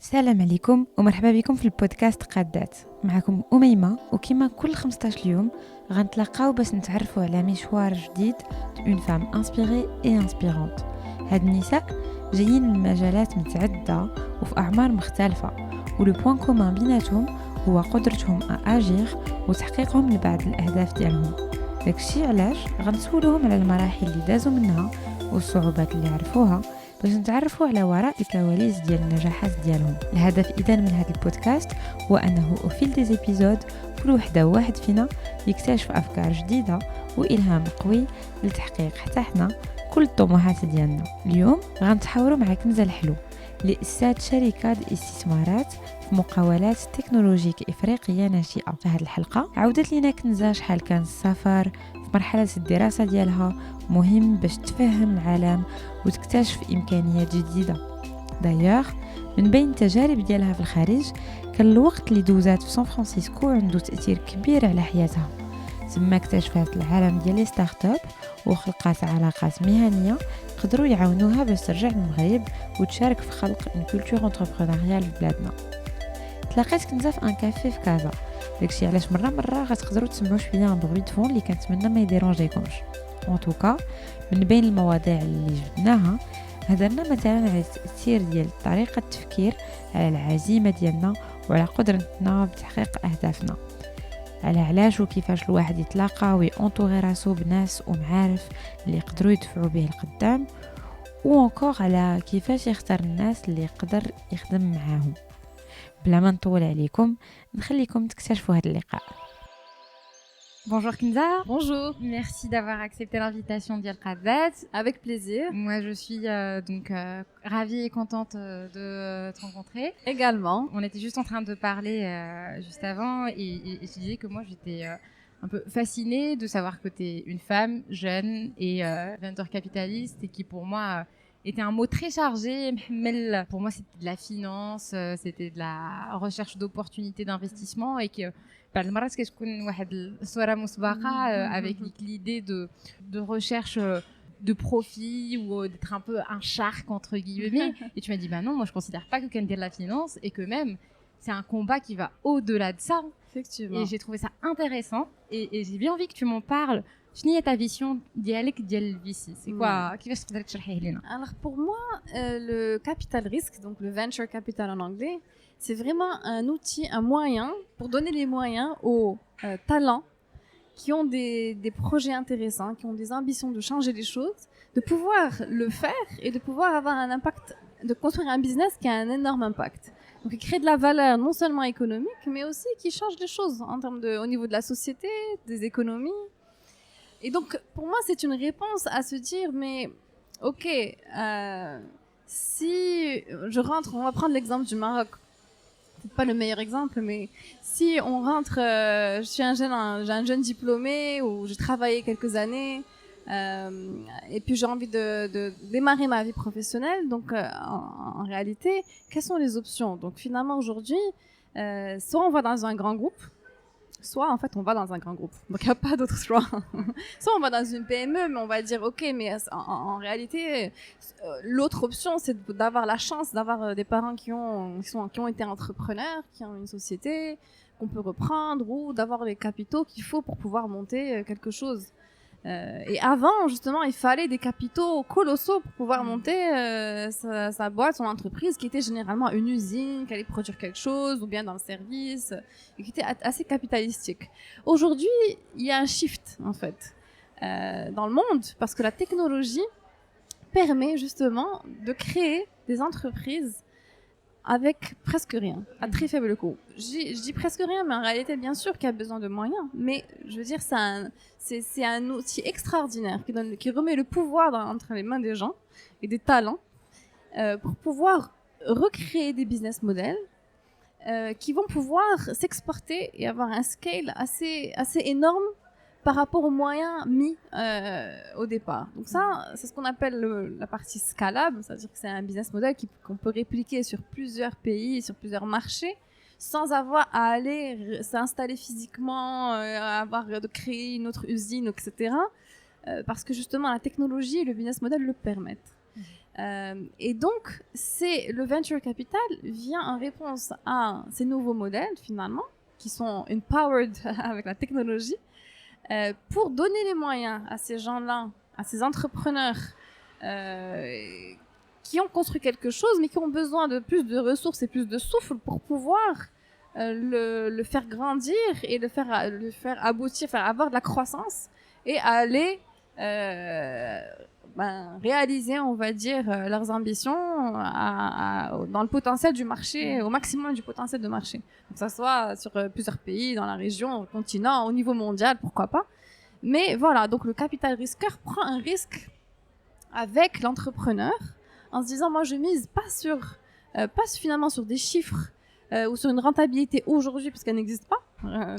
السلام عليكم ومرحبا بكم في البودكاست قادات. معكم أميمة، وكما كل 15 يوم غنتلاقاو باش نتعرفوا على مشوار جديد d'une femme inspirée et inspirante. هاد النساء جايين من مجالات متعددة وفي أعمار مختلفة، ولو بوين كومان بيناتهم هو قدرتهم أجير وتحقيقهم لبعض الأهداف ديالهم. داكشي علاش غنسولوهم على المراحل اللي دازوا منها والصعوبات اللي عرفوها باش نتعرفوا على وراء الكواليس ديال النجاحات ديالهم. الهدف إذن من هذا البودكاست هو أنه أوفيل دي زيبيزود كل وحدة وواحد فينا يكتشف أفكار جديدة وإلهام قوي لتحقيق حتى حنا كل الطموحات ديالنا. اليوم غنتحاوروا مع كنزة الحلو اللي أسست شركة استثمارات في مقاولات تكنولوجيك إفريقية ناشئة. في هذه الحلقة عودت لنا كنزة شحال كان السفر في مرحلة الدراسة ديالها مهم باش تفهم العالم وتكتشف إمكانيات جديدة. دايوغ من بين التجارب ديالها في الخارج كان الوقت اللي دوزات في سان فرانسيسكو عنده تأثير كبير على حياتها. ثم اكتشفت العالم ديال لي ستارت اب وخلقات علاقات مهنية قدروا يعاونوها باش ترجع للمغرب وتشارك في خلق اون كولتور انتربرونيال في بلادنا. تلاقيت كنزة في ان كافي في كازا، داكشي علاش مرة غتقدروا تسمعوا شويه عن بغوي دفون اللي كنتمنى ما يديرونجيكمش. ان توكا من بين المواضيع اللي جبناها هضرنا مثلا على التأثير ديال طريقة التفكير على العزيمة ديالنا وعلى قدرتنا بتحقيق أهدافنا، على علاش وكيفاش الواحد يتلاقى ويأنطوغي راسو بناس ومعارف اللي يقدروا يدفعوا به القدام، وانكور على كيفاش يختار الناس اللي يقدر يخدم معاهم. بلا ما نطول عليكم نخليكم تكتشفوا هذا اللقاء. Bonjour Kinza. Bonjour. Merci d'avoir accepté l'invitation d'Yal Qadat. Avec plaisir. Moi, je suis ravie et contente de te rencontrer. Également. On était juste en train de parler juste avant et je disais que moi, j'étais un peu fascinée de savoir que tu es une femme jeune et venture capitaliste et qui pour moi était un mot très chargé. Pour moi, c'était de la finance, c'était de la recherche d'opportunités d'investissement et que بعد المرات كتكون واحد الصوره مسبقه avec l'idée de recherche de profit ou d'être un peu un shark entre guillemets et tu m'as dit bah non, moi je considère pas que كندير la finance et que même c'est un combat qui va au-delà de ça. Effectivement. Et j'ai trouvé ça intéressant et j'ai bien envie que tu m'en parles. شنو هي ta vision ديالك ديال الفيسي؟ c'est quoi كيفاش تقدر تشرحيه لنا؟ Alors pour moi le capital risque, donc le venture capital en anglais, c'est vraiment un outil, un moyen pour donner les moyens aux talents qui ont des projets intéressants, qui ont des ambitions de changer les choses, de pouvoir le faire et de pouvoir avoir un impact, de construire un business qui a un énorme impact. Donc, il crée de la valeur non seulement économique, mais aussi qui change les choses en termes au niveau de la société, des économies. Et donc, pour moi, c'est une réponse à se dire, mais ok, si je rentre, on va prendre l'exemple du Maroc. C'est pas le meilleur exemple, mais si on rentre, je suis j'ai un jeune diplômé ou j'ai travaillé quelques années et puis j'ai envie de démarrer ma vie professionnelle. Donc en réalité, quelles sont les options? Donc finalement aujourd'hui, soit on va dans un grand groupe, soit en fait on va dans un grand groupe. Donc il n'y a pas d'autre choix. Soit on va dans une PME, mais on va dire ok, mais en réalité l'autre option c'est d'avoir la chance d'avoir des parents qui ont été entrepreneurs, qui ont une société qu'on peut reprendre, ou d'avoir les capitaux qu'il faut pour pouvoir monter quelque chose. Et avant justement il fallait des capitaux colossaux pour pouvoir monter sa boîte, son entreprise, qui était généralement une usine, qui allait produire quelque chose, ou bien dans le service, et qui était assez capitalistique. Aujourd'hui il y a un shift en fait dans le monde, parce que la technologie permet justement de créer des entreprises avec presque rien, à très faible coût. Je dis presque rien, mais en réalité, bien sûr qu'il y a besoin de moyens. Mais je veux dire, c'est un outil extraordinaire qui remet le pouvoir entre les mains des gens et des talents pour pouvoir recréer des business models qui vont pouvoir s'exporter et avoir un scale assez énorme par rapport aux moyens mis au départ. Donc ça, c'est ce qu'on appelle la partie scalable, c'est-à-dire que c'est un business model qu'on peut répliquer sur plusieurs pays, sur plusieurs marchés, sans avoir à aller s'installer physiquement, de créer une autre usine, etc. Parce que justement, la technologie et le business model le permettent. Et donc, le venture capital vient en réponse à ces nouveaux modèles, finalement, qui sont empowered avec la technologie, pour donner les moyens à ces gens-là, à ces entrepreneurs qui ont construit quelque chose, mais qui ont besoin de plus de ressources et plus de souffle pour pouvoir le faire grandir et le faire aboutir, faire avoir de la croissance et aller réaliser, on va dire, leurs ambitions dans le potentiel du marché, au maximum du potentiel de marché. Que ça soit sur plusieurs pays, dans la région, au continent, au niveau mondial, pourquoi pas. Mais voilà, donc le capital risqueur prend un risque avec l'entrepreneur en se disant, moi je mise pas finalement sur des chiffres ou sur une rentabilité aujourd'hui, parce qu'elle n'existe pas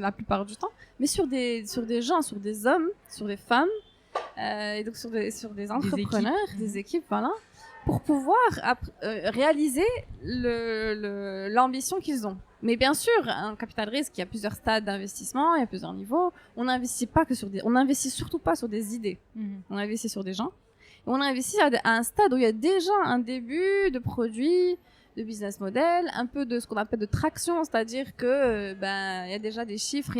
la plupart du temps, mais sur des gens, sur des hommes, sur des femmes, et donc sur des entrepreneurs, des équipes, voilà, pour pouvoir réaliser l'ambition qu'ils ont. Mais bien sûr, un capital risque, il y a plusieurs stades d'investissement, il y a plusieurs niveaux. On n'investit surtout pas sur des idées. On investit sur des gens. Et on investit à un stade où il y a déjà un début de produit, de business model, un peu de ce qu'on appelle de traction, c'est-à-dire que il y a déjà des chiffres,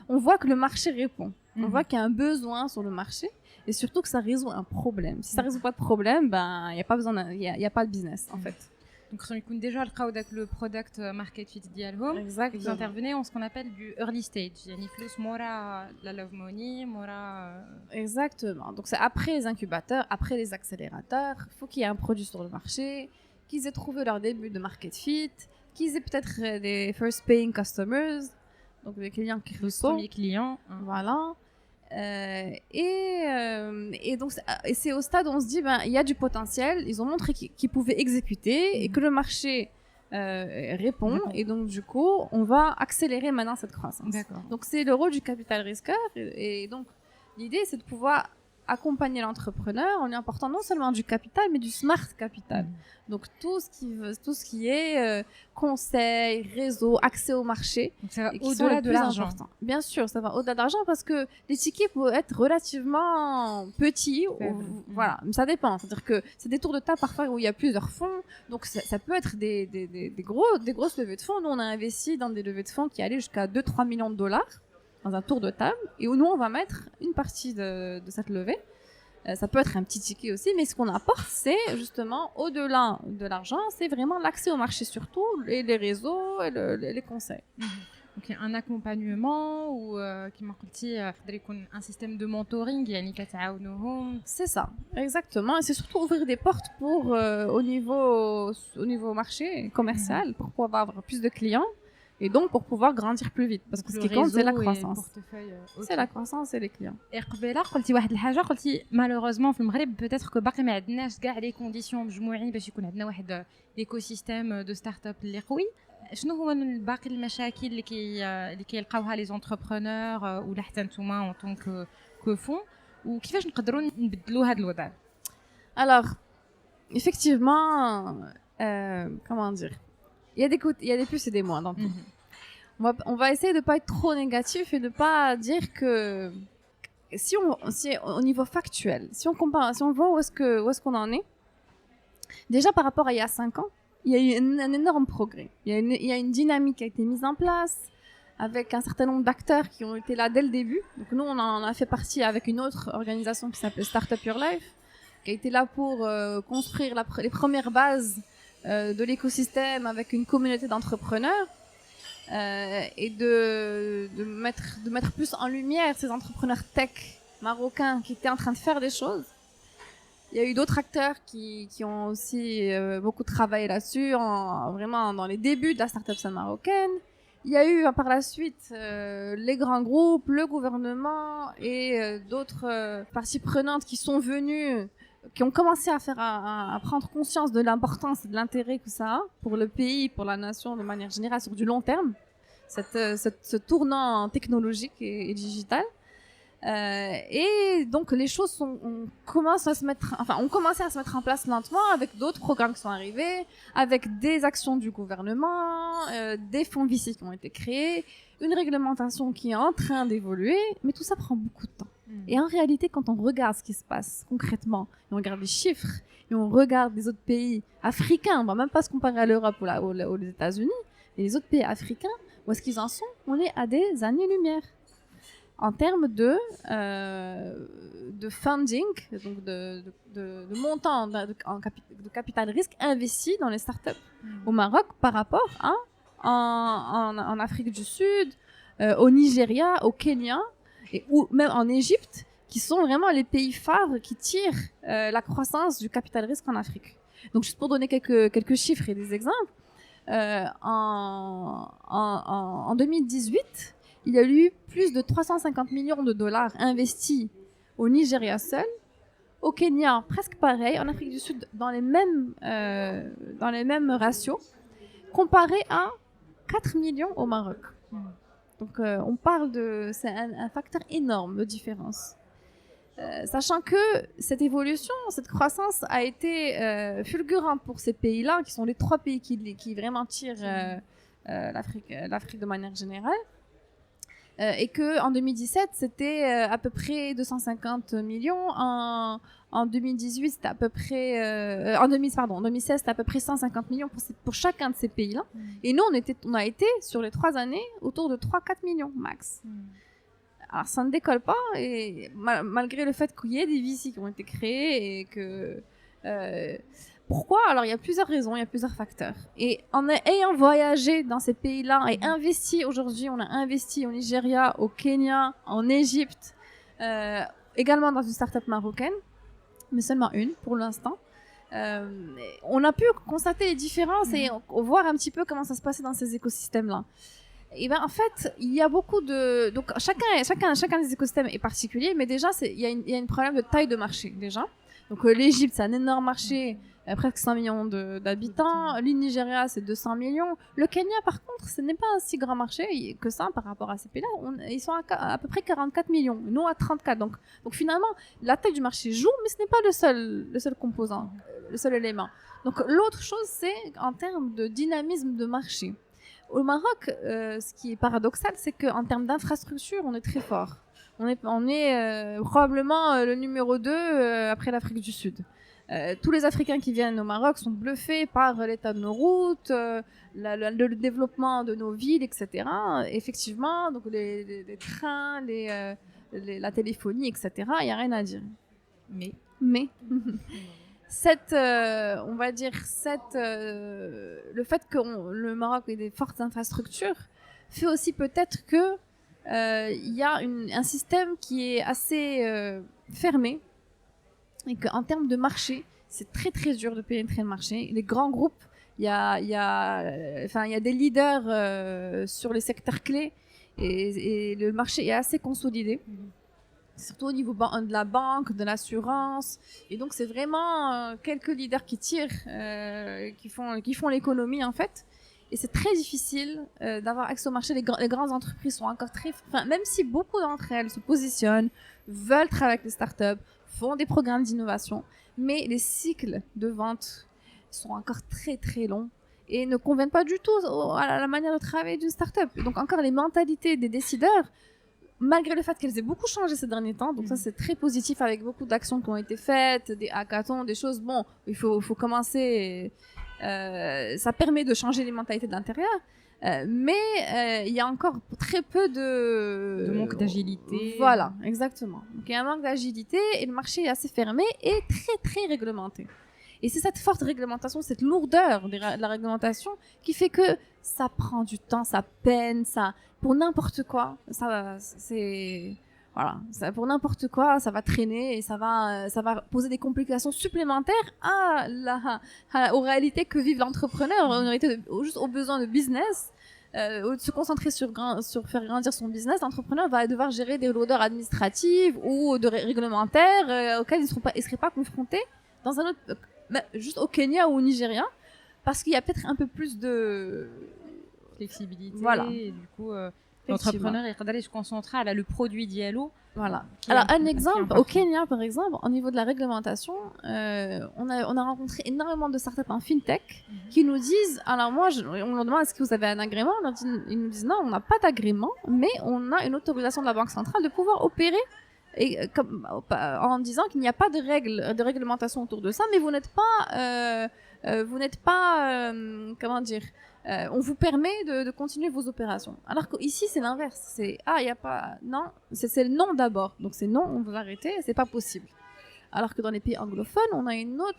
on voit que le marché répond. On voit qu'il y a un besoin sur le marché et surtout que ça résout un problème. Si ça résout pas de problème, il y a pas besoin, il y a pas de business en fait. Donc خصهم يكون déjà le product market fit ديالهم. Exactement. Vous intervenez en ce qu'on appelle du early stage, يعني فلوس مورا la love money, مورا. Exactement. Donc c'est après les incubateurs, après les accélérateurs, il faut qu'il y ait un produit sur le marché, qu'ils aient trouvé leur début de market fit, qu'ils aient peut-être des first paying customers, donc des clients qui les premiers clients. Voilà. Et donc c'est au stade où on se dit il y a du potentiel, ils ont montré qu'ils pouvaient exécuter et que le marché répond et donc du coup on va accélérer maintenant cette croissance. D'accord. Donc c'est le rôle du capital risqueur et donc l'idée c'est de pouvoir accompagner l'entrepreneur en lui apportant non seulement du capital mais du smart capital. Donc tout ce qui est conseil, réseau, accès au marché. Donc ça va au-delà de l'argent. Bien sûr, ça va au-delà de l'argent parce que les tickets peuvent être relativement petits. Voilà, ça dépend. C'est-à-dire que c'est des tours de table parfois où il y a plusieurs fonds. Donc ça peut être des grosses levées de fonds. Nous, on a investi dans des levées de fonds qui allaient jusqu'à 2-3 millions de dollars dans un tour de table et où nous, on va mettre une partie de cette levée. Ça peut être un petit ticket aussi, mais ce qu'on apporte, c'est justement, au-delà de l'argent, c'est vraiment l'accès au marché surtout, et les réseaux et les conseils. Donc il y a un accompagnement ou كما قلتي يقدر يكون un système de mentoring يعني كتعاونوهم. C'est ça, exactement. Et c'est surtout ouvrir des portes pour au niveau marché commercial pour pouvoir avoir plus de clients. Et donc pour pouvoir grandir plus vite parce que ce qui compte c'est la croissance. C'est la croissance et les clients. قبيله قلتي واحد الحاجه قلتي malheureusement في المغرب peut-être que باقي ما عندناش كاع لي كونديسيون مجموعين باش يكون عندنا واحد ليكوسيستيم دو ستارت اب اللي قوي. شنو هو من باقي المشاكل اللي كيلقاوها لي زونتربرونور ولا حتى نتوما en tant que fond وكيفاش نقدروا نبدلوا هذا الوضع؟ Alors effectivement comment dire, il y a des plus et des moins dans tout. On va essayer de pas être trop négatif et de pas dire que si au niveau factuel, si on compare, si on voit où est-ce qu'on en est, déjà par rapport à il y a 5 ans, il y a eu un énorme progrès. Il y a une dynamique qui a été mise en place avec un certain nombre d'acteurs qui ont été là dès le début. Donc nous, on en a fait partie avec une autre organisation qui s'appelle Startup Your Life, qui a été là pour construire les premières bases de l'écosystème avec une communauté d'entrepreneurs et de mettre plus en lumière ces entrepreneurs tech marocains qui étaient en train de faire des choses. Il y a eu d'autres acteurs qui ont aussi beaucoup travaillé là-dessus, vraiment dans les débuts de la startup scène marocaine. Il y a eu par la suite les grands groupes, le gouvernement et d'autres parties prenantes qui sont venues, qui ont commencé à prendre conscience de l'importance et de l'intérêt que ça a pour le pays, pour la nation de manière générale sur du long terme, ce tournant technologique et digital. Et donc les choses ont commencé à se mettre en place lentement avec d'autres programmes qui sont arrivés, avec des actions du gouvernement, des fonds VC qui ont été créés, une réglementation qui est en train d'évoluer, mais tout ça prend beaucoup de temps. Et en réalité, quand on regarde ce qui se passe concrètement, et on regarde les chiffres, et on regarde les autres pays africains, on va même pas se comparer à l'Europe ou aux États-Unis, mais les autres pays africains, où est-ce qu'ils en sont? On est à des années-lumière. En termes de funding, donc de montant de capital risque investi dans les startups au Maroc par rapport à en Afrique du Sud, au Nigeria, au Kenya ou même en Égypte, qui sont vraiment les pays phares qui tirent la croissance du capital risque en Afrique. Donc juste pour donner quelques chiffres et des exemples, en 2018, il y a eu plus de 350 millions de dollars investis au Nigeria seul, au Kenya presque pareil, en Afrique du Sud dans les mêmes ratios, comparé à 4 millions au Maroc. Donc on parle c'est un facteur énorme de différence. Sachant que cette évolution, cette croissance a été fulgurante pour ces pays-là, qui sont les 3 pays qui vraiment tirent l'Afrique de manière générale. Et que en 2017 c'était à peu près 250 millions, en 2018 c'était à peu près en 2016 c'était à peu près 150 millions pour chacun de ces pays-là. Et nous on a été sur les 3 années autour de 3-4 millions max. Alors ça ne décolle pas, et malgré le fait qu'il y ait des VC qui ont été créés et que pourquoi? Alors, il y a plusieurs raisons, il y a plusieurs facteurs. Et en ayant voyagé dans ces pays-là et investi aujourd'hui, on a investi au Nigeria, au Kenya, en Égypte, également dans une start-up marocaine, mais seulement une pour l'instant. On a pu constater les différences et voir un petit peu comment ça se passait dans ces écosystèmes-là. Et ben en fait, il y a beaucoup donc chacun des écosystèmes est particulier, mais déjà il y a un problème de taille de marché déjà. Donc l'Égypte, c'est un énorme marché, presque 100 millions d'habitants. Le Nigeria, c'est 200 millions. Le Kenya, par contre, ce n'est pas un si grand marché que ça par rapport à ces pays-là. Ils sont à peu près 44 millions, nous à 34. Donc finalement, la taille du marché joue, mais ce n'est pas le seul composant, le seul élément. Donc l'autre chose, c'est en termes de dynamisme de marché. Au Maroc, ce qui est paradoxal, c'est qu'en termes d'infrastructure, on est très fort. On est probablement le numéro 2 après l'Afrique du Sud. Tous les Africains qui viennent au Maroc sont bluffés par l'état de nos routes, le développement de nos villes, etc. Effectivement, donc les trains, la téléphonie, etc. Il n'y a rien à dire. Mais on va dire le fait que le Maroc ait des fortes infrastructures fait aussi peut-être que il y a un système qui est assez fermé, et qu'en termes de marché, c'est très très dur de pénétrer le marché. Les grands groupes, il y a des leaders sur les secteurs clés, et le marché est assez consolidé. Surtout au niveau de la banque, de l'assurance, et donc c'est vraiment quelques leaders qui tirent, qui font l'économie en fait. Et c'est très difficile d'avoir accès au marché. Les grandes entreprises sont encore même si beaucoup d'entre elles se positionnent, veulent travailler avec les startups, font des programmes d'innovation, mais les cycles de vente sont encore très très longs et ne conviennent pas du tout à la manière de travailler d'une startup. Donc encore les mentalités des décideurs, malgré le fait qu'elles aient beaucoup changé ces derniers temps, donc ça c'est très positif avec beaucoup d'actions qui ont été faites, des hackathons, des choses. Bon, il faut commencer. Ça permet de changer les mentalités de l'intérieur, mais il y a encore très peu de manque d'agilité. Voilà, exactement. Donc il y a un manque d'agilité et le marché est assez fermé et très très réglementé. Et c'est cette forte réglementation, cette lourdeur de la réglementation qui fait que ça prend du temps, ça peine, ça pour n'importe quoi, pour n'importe quoi, ça va traîner et ça va poser des complications supplémentaires aux réalités que vive l'entrepreneur, juste aux besoins de business. Au lieu de se concentrer sur faire grandir son business, l'entrepreneur va devoir gérer des lourdeurs administratives ou réglementaires auxquelles il ne serait pas confronté dans un autre, juste au Kenya ou au Nigeria, parce qu'il y a peut-être un peu plus de flexibilité. Voilà. Et du coup, l'entrepreneur est d'aller se concentrer à le produit d'Ialo. Voilà. Alors un exemple, au Kenya par exemple, au niveau de la réglementation, on a rencontré énormément de startups en fintech qui nous disent, alors on leur demande est-ce que vous avez un agrément, ils nous disent non, on n'a pas d'agrément, mais on a une autorisation de la Banque centrale de pouvoir opérer et en disant qu'il n'y a pas de règles, de réglementation autour de ça, mais vous n'êtes pas, comment dire, on vous permet de continuer vos opérations. Alors qu'ici c'est l'inverse, c'est il y a pas, non, c'est le non d'abord, donc c'est non, on veut arrêter, c'est pas possible. Alors que dans les pays anglophones,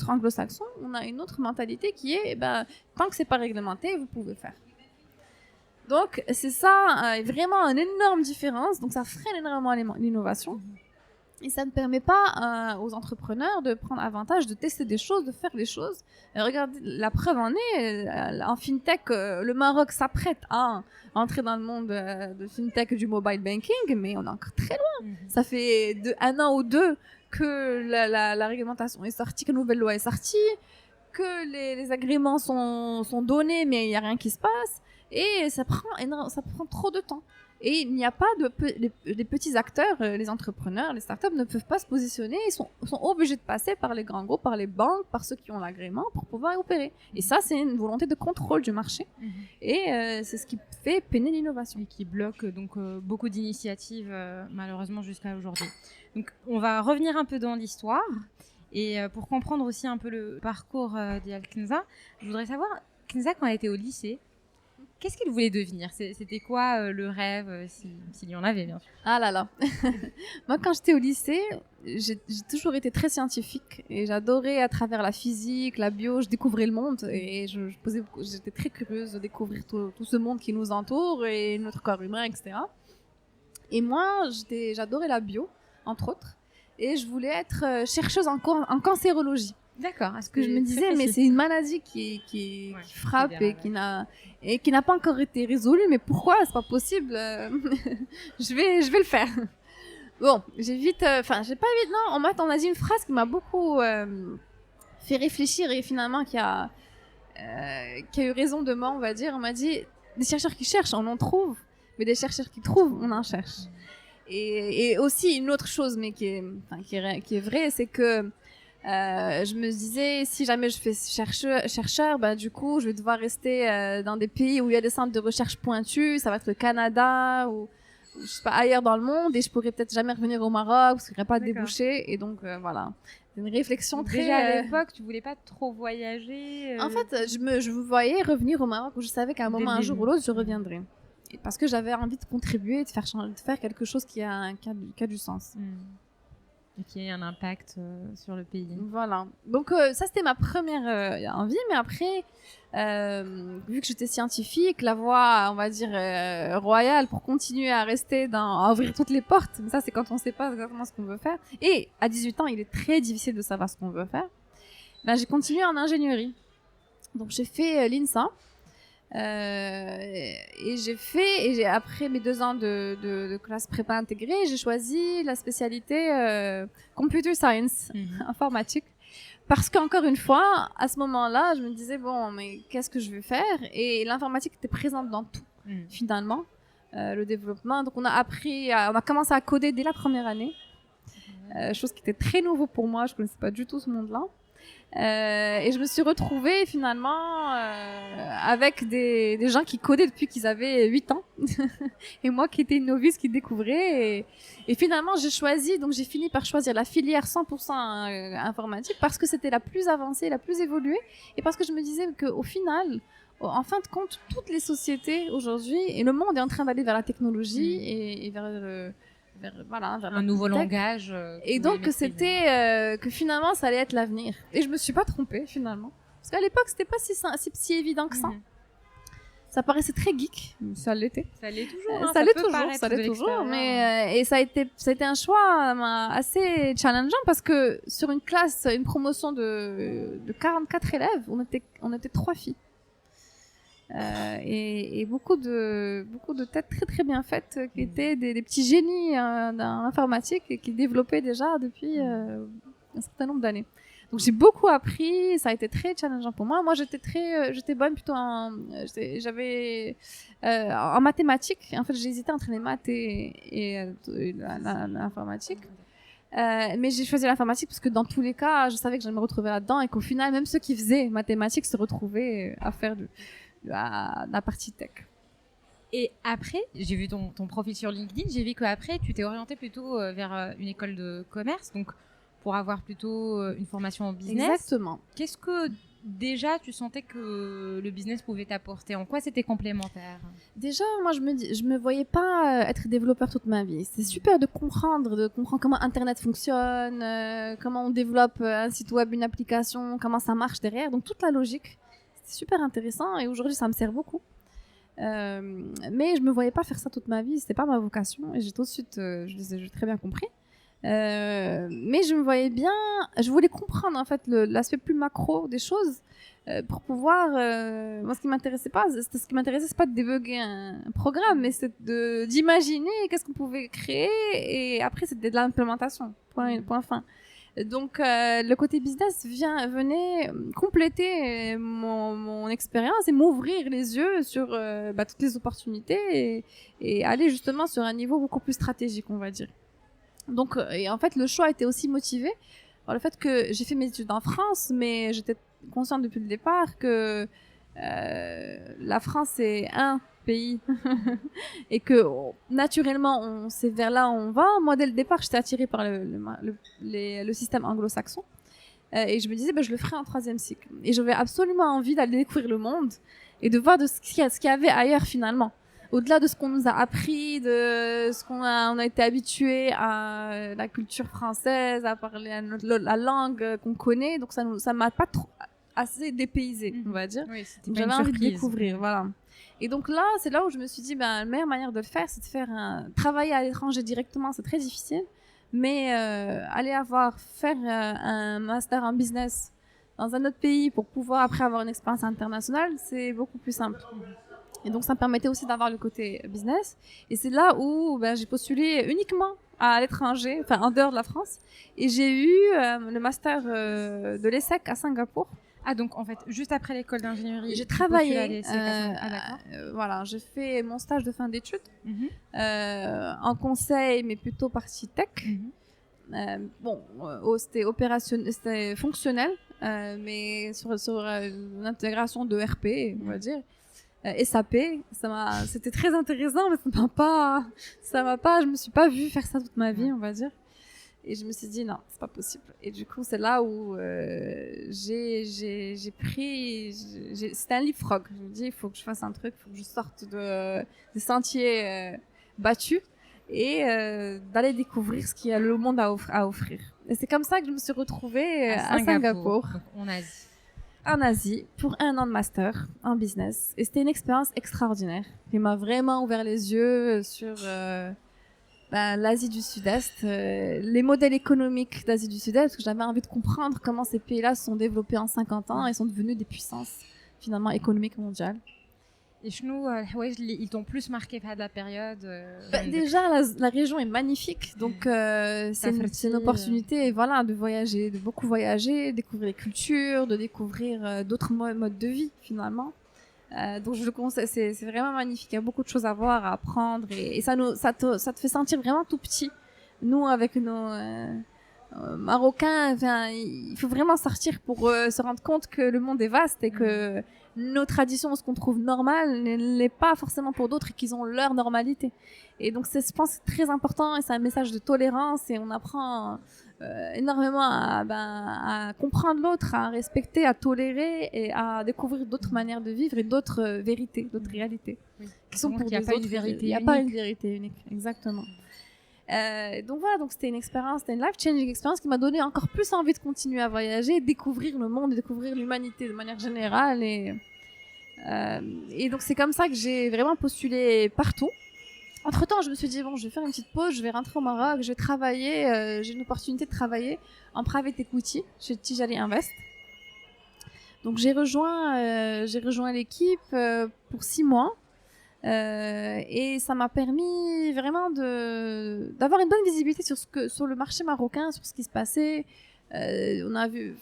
anglo-saxons, on a une autre mentalité qui est, tant que c'est pas réglementé, vous pouvez faire. Donc, c'est ça, vraiment une énorme différence. Donc, ça freine énormément l'innovation. Et ça ne permet pas aux entrepreneurs de prendre avantage, de tester des choses, de faire des choses. Et regardez, la preuve en est, en FinTech, le Maroc s'apprête à entrer dans le monde de FinTech du mobile banking, mais on est encore très loin. Ça fait un an ou deux que la réglementation est sortie, que la nouvelle loi est sortie, que les agréments sont donnés, mais il n'y a rien qui se passe. Et ça prend trop de temps. Et il n'y a pas les petits acteurs, les entrepreneurs, les startups ne peuvent pas se positionner. Ils sont obligés de passer par les grands groupes, par les banques, par ceux qui ont l'agrément pour pouvoir opérer. Et ça, c'est une volonté de contrôle du marché. Et c'est ce qui fait peiner l'innovation. Et qui bloque donc beaucoup d'initiatives, malheureusement, jusqu'à aujourd'hui. Donc, on va revenir un peu dans l'histoire. Et pour comprendre aussi un peu le parcours d'Iyal Kenza, je voudrais savoir, Kenza, quand elle était au lycée, qu'est-ce qu'elle voulait devenir ? C'était quoi le rêve, s'il y en avait, bien sûr ? Ah là là. Moi, quand j'étais au lycée, j'ai toujours été très scientifique et j'adorais à travers la physique, la bio, je découvrais le monde et j'étais très curieuse de découvrir tout ce monde qui nous entoure et notre corps humain, etc. Et moi, j'adorais la bio, entre autres, et je voulais être chercheuse en cancérologie. D'accord. Parce que je me disais, mais c'est une maladie qui frappe et qui n'a pas encore été résolue. Mais pourquoi c'est pas possible je vais le faire. Bon, j'ai pas vite. Non, en maths, on a dit une phrase qui m'a beaucoup fait réfléchir et finalement qui a eu raison de moi, on va dire. On m'a dit, des chercheurs qui cherchent, on en trouve, mais des chercheurs qui trouvent, on en cherche. Et aussi une autre chose, mais qui est vraie, c'est que je me disais, si jamais je fais chercheur, du coup, je vais devoir rester dans des pays où il y a des centres de recherche pointus. Ça va être le Canada ou je sais pas, ailleurs dans le monde, et je pourrais peut-être jamais revenir au Maroc parce qu'il n'y aurait pas de débouchés. Et donc, voilà. C'est une réflexion donc très... Déjà, à l'époque, tu voulais pas trop voyager En fait, je me voyais revenir au Maroc où je savais qu'à un jour ou l'autre, je reviendrais. Et parce que j'avais envie de contribuer, de faire quelque chose qui a du sens. Et qui ait un impact sur le pays. Voilà. Donc ça, c'était ma première envie. Mais après, vu que j'étais scientifique, la voie, on va dire, royale pour continuer à rester à ouvrir toutes les portes, mais ça, c'est quand on ne sait pas exactement ce qu'on veut faire. Et à 18 ans, il est très difficile de savoir ce qu'on veut faire. J'ai continué en ingénierie. Donc j'ai fait l'INSA. Et après mes 2 ans de classe prépa intégrée, j'ai choisi la spécialité computer science, informatique, parce qu'encore une fois, à ce moment-là, je me disais bon, mais qu'est-ce que je vais faire ? Et l'informatique était présente dans tout, finalement, le développement. Donc on a commencé à coder dès la première année, chose qui était très nouveau pour moi. Je connaissais pas du tout ce monde-là. Et je me suis retrouvée finalement avec des gens qui codaient depuis qu'ils avaient 8 ans et moi qui étais une novice qui découvrait et finalement j'ai fini par choisir la filière 100% informatique parce que c'était la plus avancée, la plus évoluée et parce que je me disais qu'au final, en fin de compte, toutes les sociétés aujourd'hui et le monde est en train d'aller vers la technologie et vers un nouveau langage. Et donc c'était que finalement ça allait être l'avenir. Et je me suis pas trompée finalement. Parce qu'à l'époque c'était pas si évident que ça. Ça paraissait très geek, ça l'était. Ça l'est toujours. Ça l'est toujours. Mais et ça a été un choix assez challengeant parce que sur une promotion de 44 élèves, on était 3 filles. Et beaucoup de têtes très très bien faites qui étaient des petits génies dans l'informatique et qui développaient déjà depuis un certain nombre d'années. Donc j'ai beaucoup appris, ça a été très challengeant pour moi. Moi j'étais bonne plutôt en mathématiques. En fait j'ai hésité entre les maths et l'informatique. Mais j'ai choisi l'informatique parce que dans tous les cas je savais que j'allais me retrouver là-dedans et qu'au final même ceux qui faisaient mathématiques se retrouvaient à faire la partie tech. Et après, j'ai vu ton profil sur LinkedIn, j'ai vu qu'après, tu t'es orientée plutôt vers une école de commerce, donc pour avoir plutôt une formation en business. Exactement. Qu'est-ce que déjà tu sentais que le business pouvait t'apporter? En quoi c'était complémentaire? Déjà, moi, je me voyais pas être développeur toute ma vie. C'est super de comprendre comment Internet fonctionne, comment on développe un site web, une application, comment ça marche derrière. Donc, toute la logique, c'est super intéressant et aujourd'hui, ça me sert beaucoup. Mais je me voyais pas faire ça toute ma vie. C'était pas ma vocation et j'ai tout de suite, j'ai très bien compris. Mais je me voyais bien, je voulais comprendre en fait l'aspect plus macro des choses pour pouvoir. Moi, ce qui m'intéressait, c'est pas de débugger un programme, mais c'est d'imaginer qu'est-ce qu'on pouvait créer et après c'était de l'implémentation. Point fin. Donc le côté business venait compléter mon expérience et m'ouvrir les yeux sur toutes les opportunités et aller justement sur un niveau beaucoup plus stratégique, on va dire. Donc, et en fait, le choix était aussi motivé par le fait que j'ai fait mes études en France, mais j'étais consciente depuis le départ que la France est un pays et que naturellement, on sait vers là où on va. Moi, dès le départ, j'étais attirée par le système anglo-saxon. Et je me disais, je le ferai en 3e cycle. Et j'avais absolument envie d'aller découvrir le monde et de voir ce qu'il y avait ailleurs finalement. Au-delà de ce qu'on nous a appris, de ce on a été habitué à la culture française, à parler la langue qu'on connaît. Donc ça m'a pas trop assez dépaysé, on va dire. Oui, j'avais envie de découvrir, voilà. Et donc là, c'est là où je me suis dit, la meilleure manière de le faire, c'est de faire travailler à l'étranger directement, c'est très difficile. Mais aller faire un master en business dans un autre pays pour pouvoir après avoir une expérience internationale, c'est beaucoup plus simple. Et donc, ça me permettait aussi d'avoir le côté business. Et c'est là où j'ai postulé uniquement à l'étranger, enfin en dehors de la France. Et j'ai eu le master de l'ESSEC à Singapour. Ah, donc en fait, juste après l'école d'ingénierie, j'ai travaillé. Voilà, j'ai fait mon stage de fin d'études en conseil, mais plutôt partie tech. C'était fonctionnel, mais sur l'intégration de RP, on va dire. SAP, c'était très intéressant, mais je me suis pas vue faire ça toute ma vie, on va dire. Et je me suis dit non, c'est pas possible. Et du coup, c'est là où c'était un leapfrog. Je me dis, il faut que je fasse un truc, il faut que je sorte des sentiers battus et d'aller découvrir ce qu'il y a le monde à offrir. Et c'est comme ça que je me suis retrouvée à Singapour. En Asie pour 1 an de master en business. Et c'était une expérience extraordinaire qui m'a vraiment ouvert les yeux sur l'Asie du Sud-Est, les modèles économiques d'Asie du Sud-Est, parce que j'avais envie de comprendre comment ces pays-là se sont développés en 50 ans et sont devenus des puissances finalement économiques mondiales. Et nous, ils t'ont plus marqué par la période déjà, la région est magnifique, donc c'est une opportunité, voilà, de voyager, de beaucoup voyager, découvrir les cultures, de découvrir d'autres modes de vie finalement. Donc je le conseille, c'est vraiment magnifique. Il y a beaucoup de choses à voir, à apprendre, et ça te fait sentir vraiment tout petit. Nous, avec nos Marocains, il faut vraiment sortir pour se rendre compte que le monde est vaste et que nos traditions, ce qu'on trouve normal, n'est pas forcément pour d'autres et qu'ils ont leur normalité. Et donc, je pense, c'est très important et c'est un message de tolérance et on apprend énormément à comprendre l'autre, à respecter, à tolérer et à découvrir d'autres manières de vivre et d'autres vérités, d'autres réalités. Oui. Qui sont pour il n'y a pas une vérité unique. Il n'y a pas une vérité unique, exactement. Donc voilà, donc c'était une life-changing expérience qui m'a donné encore plus envie de continuer à voyager, découvrir le monde, découvrir l'humanité de manière générale. Et donc c'est comme ça que j'ai vraiment postulé partout. Entre-temps, je me suis dit, bon, je vais faire une petite pause, je vais rentrer au Maroc, je vais travailler, j'ai une opportunité de travailler en private equity chez Tijari Invest. Donc j'ai rejoint l'équipe pour 6 mois. Et ça m'a permis vraiment d'avoir une bonne visibilité sur le marché marocain, sur ce qui se passait. On a vu,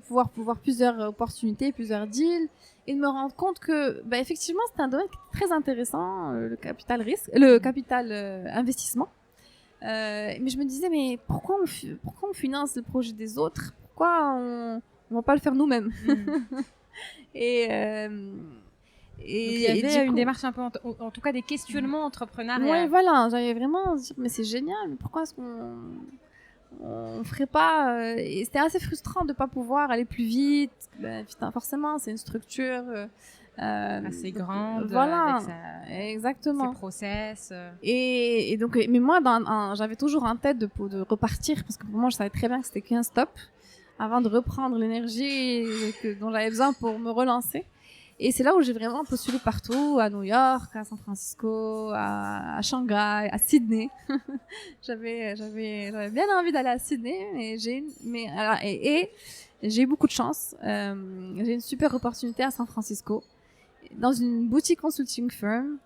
pouvoir plusieurs opportunités, plusieurs deals, et de me rendre compte que, effectivement, c'était un domaine très intéressant, le capital investissement. Mais je me disais, mais pourquoi on finance le projet des autres? Pourquoi on va pas le faire nous-mêmes? Donc, il y avait une démarche un peu, en tout cas des questionnements entrepreneuriaux. Oui, voilà, j'avais vraiment dit, mais c'est génial, mais pourquoi est-ce qu'on ferait pas et c'était assez frustrant de pas pouvoir aller plus vite. Putain, forcément, c'est une structure assez grande, voilà, avec exactement. ses process. Et donc, mais moi, j'avais toujours en tête de repartir parce que pour moi, je savais très bien que c'était qu'un stop avant de reprendre l'énergie dont j'avais besoin pour me relancer. Et c'est là où j'ai vraiment postulé partout, à New York, à San Francisco, à Shanghai, à Sydney. j'avais bien envie d'aller à Sydney, et j'ai eu beaucoup de chance. J'ai une super opportunité à San Francisco, dans une boutique consulting firm.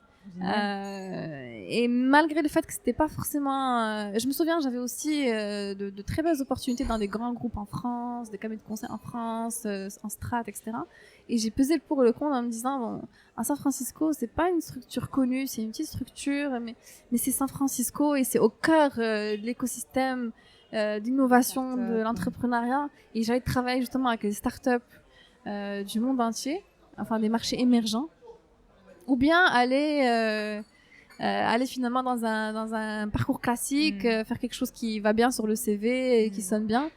Et malgré le fait que c'était pas forcément, je me souviens, j'avais aussi de très belles opportunités dans des grands groupes en France, des cabinets de conseil en France, en strat, etc. Et j'ai pesé le pour et le contre en me disant, bon, à San Francisco, c'est pas une structure connue, c'est une petite structure, mais c'est San Francisco et c'est au cœur de l'écosystème d'innovation de l'entrepreneuriat. Et j'allais travailler justement avec les startups du monde entier, enfin des marchés émergents. Ou bien aller finalement dans un parcours classique, faire quelque chose qui va bien sur le CV et qui sonne bien.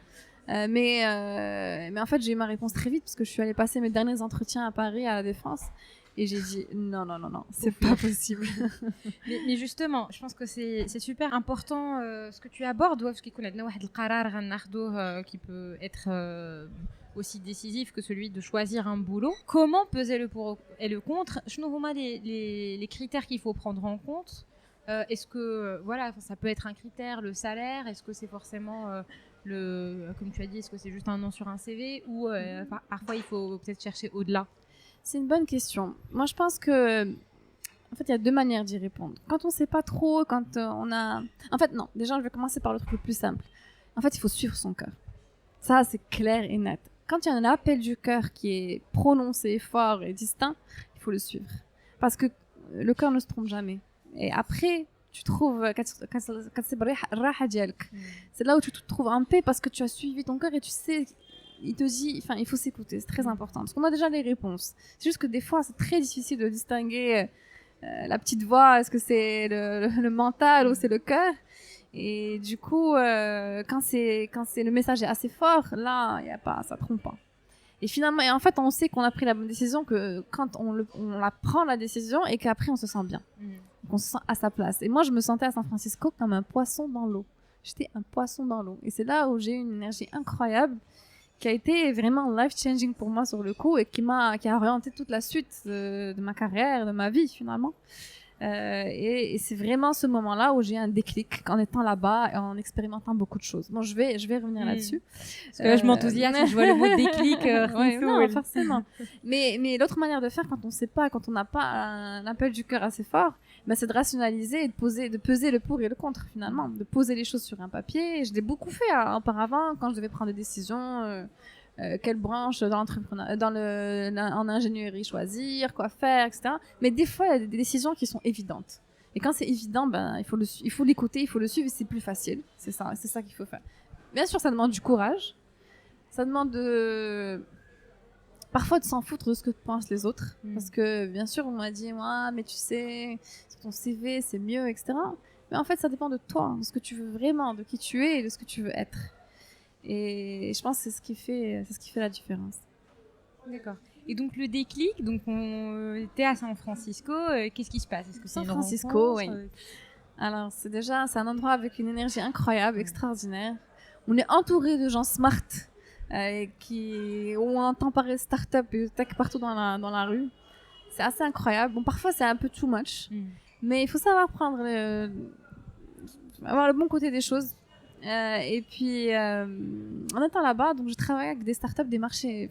Mais en fait, j'ai eu ma réponse très vite parce que je suis allée passer mes derniers entretiens à Paris, à la Défense. Et j'ai dit non, c'est pas possible. mais justement, je pense que c'est super important ce que tu abordes, parce qu'il connaît qui peut être aussi décisif que celui de choisir un boulot. Comment peser le pour et le contre? Les critères qu'il faut prendre en compte. Est-ce que voilà, ça peut être un critère, le salaire? Est-ce que c'est forcément comme tu as dit, est-ce que c'est juste un nom sur un CV ou parfois il faut peut-être chercher au-delà? C'est une bonne question. Moi, je pense que en fait, il y a deux manières d'y répondre. Quand on sait pas trop, quand on a... En fait, non. Déjà, je vais commencer par le truc le plus simple. En fait, il faut suivre son cœur. Ça, c'est clair et net. Quand il y a un appel du cœur qui est prononcé, fort et distinct, il faut le suivre. Parce que le cœur ne se trompe jamais. Et après, tu trouves... C'est là où tu te trouves en paix parce que tu as suivi ton cœur et tu sais... Il te dit, enfin, il faut s'écouter, c'est très important. Parce qu'on a déjà les réponses. C'est juste que des fois, c'est très difficile de distinguer la petite voix, est-ce que c'est le mental ou c'est le cœur. Et du coup, quand le message est assez fort, là, y a pas, ça trompe pas. Et finalement, et en fait, on sait qu'on a pris la bonne décision que quand on la prend la décision et qu'après on se sent bien, qu'on se sent à sa place. Et moi, je me sentais à San Francisco comme un poisson dans l'eau. J'étais un poisson dans l'eau. Et c'est là où j'ai eu une énergie incroyable, qui a été vraiment life-changing pour moi sur le coup et qui a orienté toute la suite de ma carrière, de ma vie finalement. Et c'est vraiment ce moment-là où j'ai eu un déclic en étant là-bas et en expérimentant beaucoup de choses. Bon, je vais revenir là-dessus. Parce que là, je m'enthousiasme, je vois le mot déclic. Non, forcément. Mais l'autre manière de faire quand on sait pas, quand on n'a pas un appel du cœur assez fort, c'est de rationaliser et de peser le pour et le contre finalement, de poser les choses sur un papier. Je l'ai beaucoup fait auparavant quand je devais prendre des décisions. Quelle branche en ingénierie choisir, quoi faire, etc. Mais des fois, il y a des décisions qui sont évidentes. Et quand c'est évident, il faut l'écouter, il faut le suivre et c'est plus facile. C'est ça qu'il faut faire. Bien sûr, ça demande du courage. Ça demande parfois de s'en foutre de ce que pensent les autres. Parce que, bien sûr, on m'a dit, mais tu sais, sur ton CV, c'est mieux, etc. Mais en fait, ça dépend de toi, de ce que tu veux vraiment, de qui tu es et de ce que tu veux être. Et je pense que c'est ce qui fait la différence. D'accord. Et donc le déclic, donc on était à San Francisco, qu'est-ce qui se passe? Est-ce que c'est San Francisco, oui. Alors c'est un endroit avec une énergie incroyable, extraordinaire. On est entouré de gens smart où on entend parler start-up et tech partout dans la rue. C'est assez incroyable. Bon, parfois c'est un peu too much, mais il faut savoir avoir le bon côté des choses. Et puis en étant là-bas, donc je travaillais avec des startups, des marchés,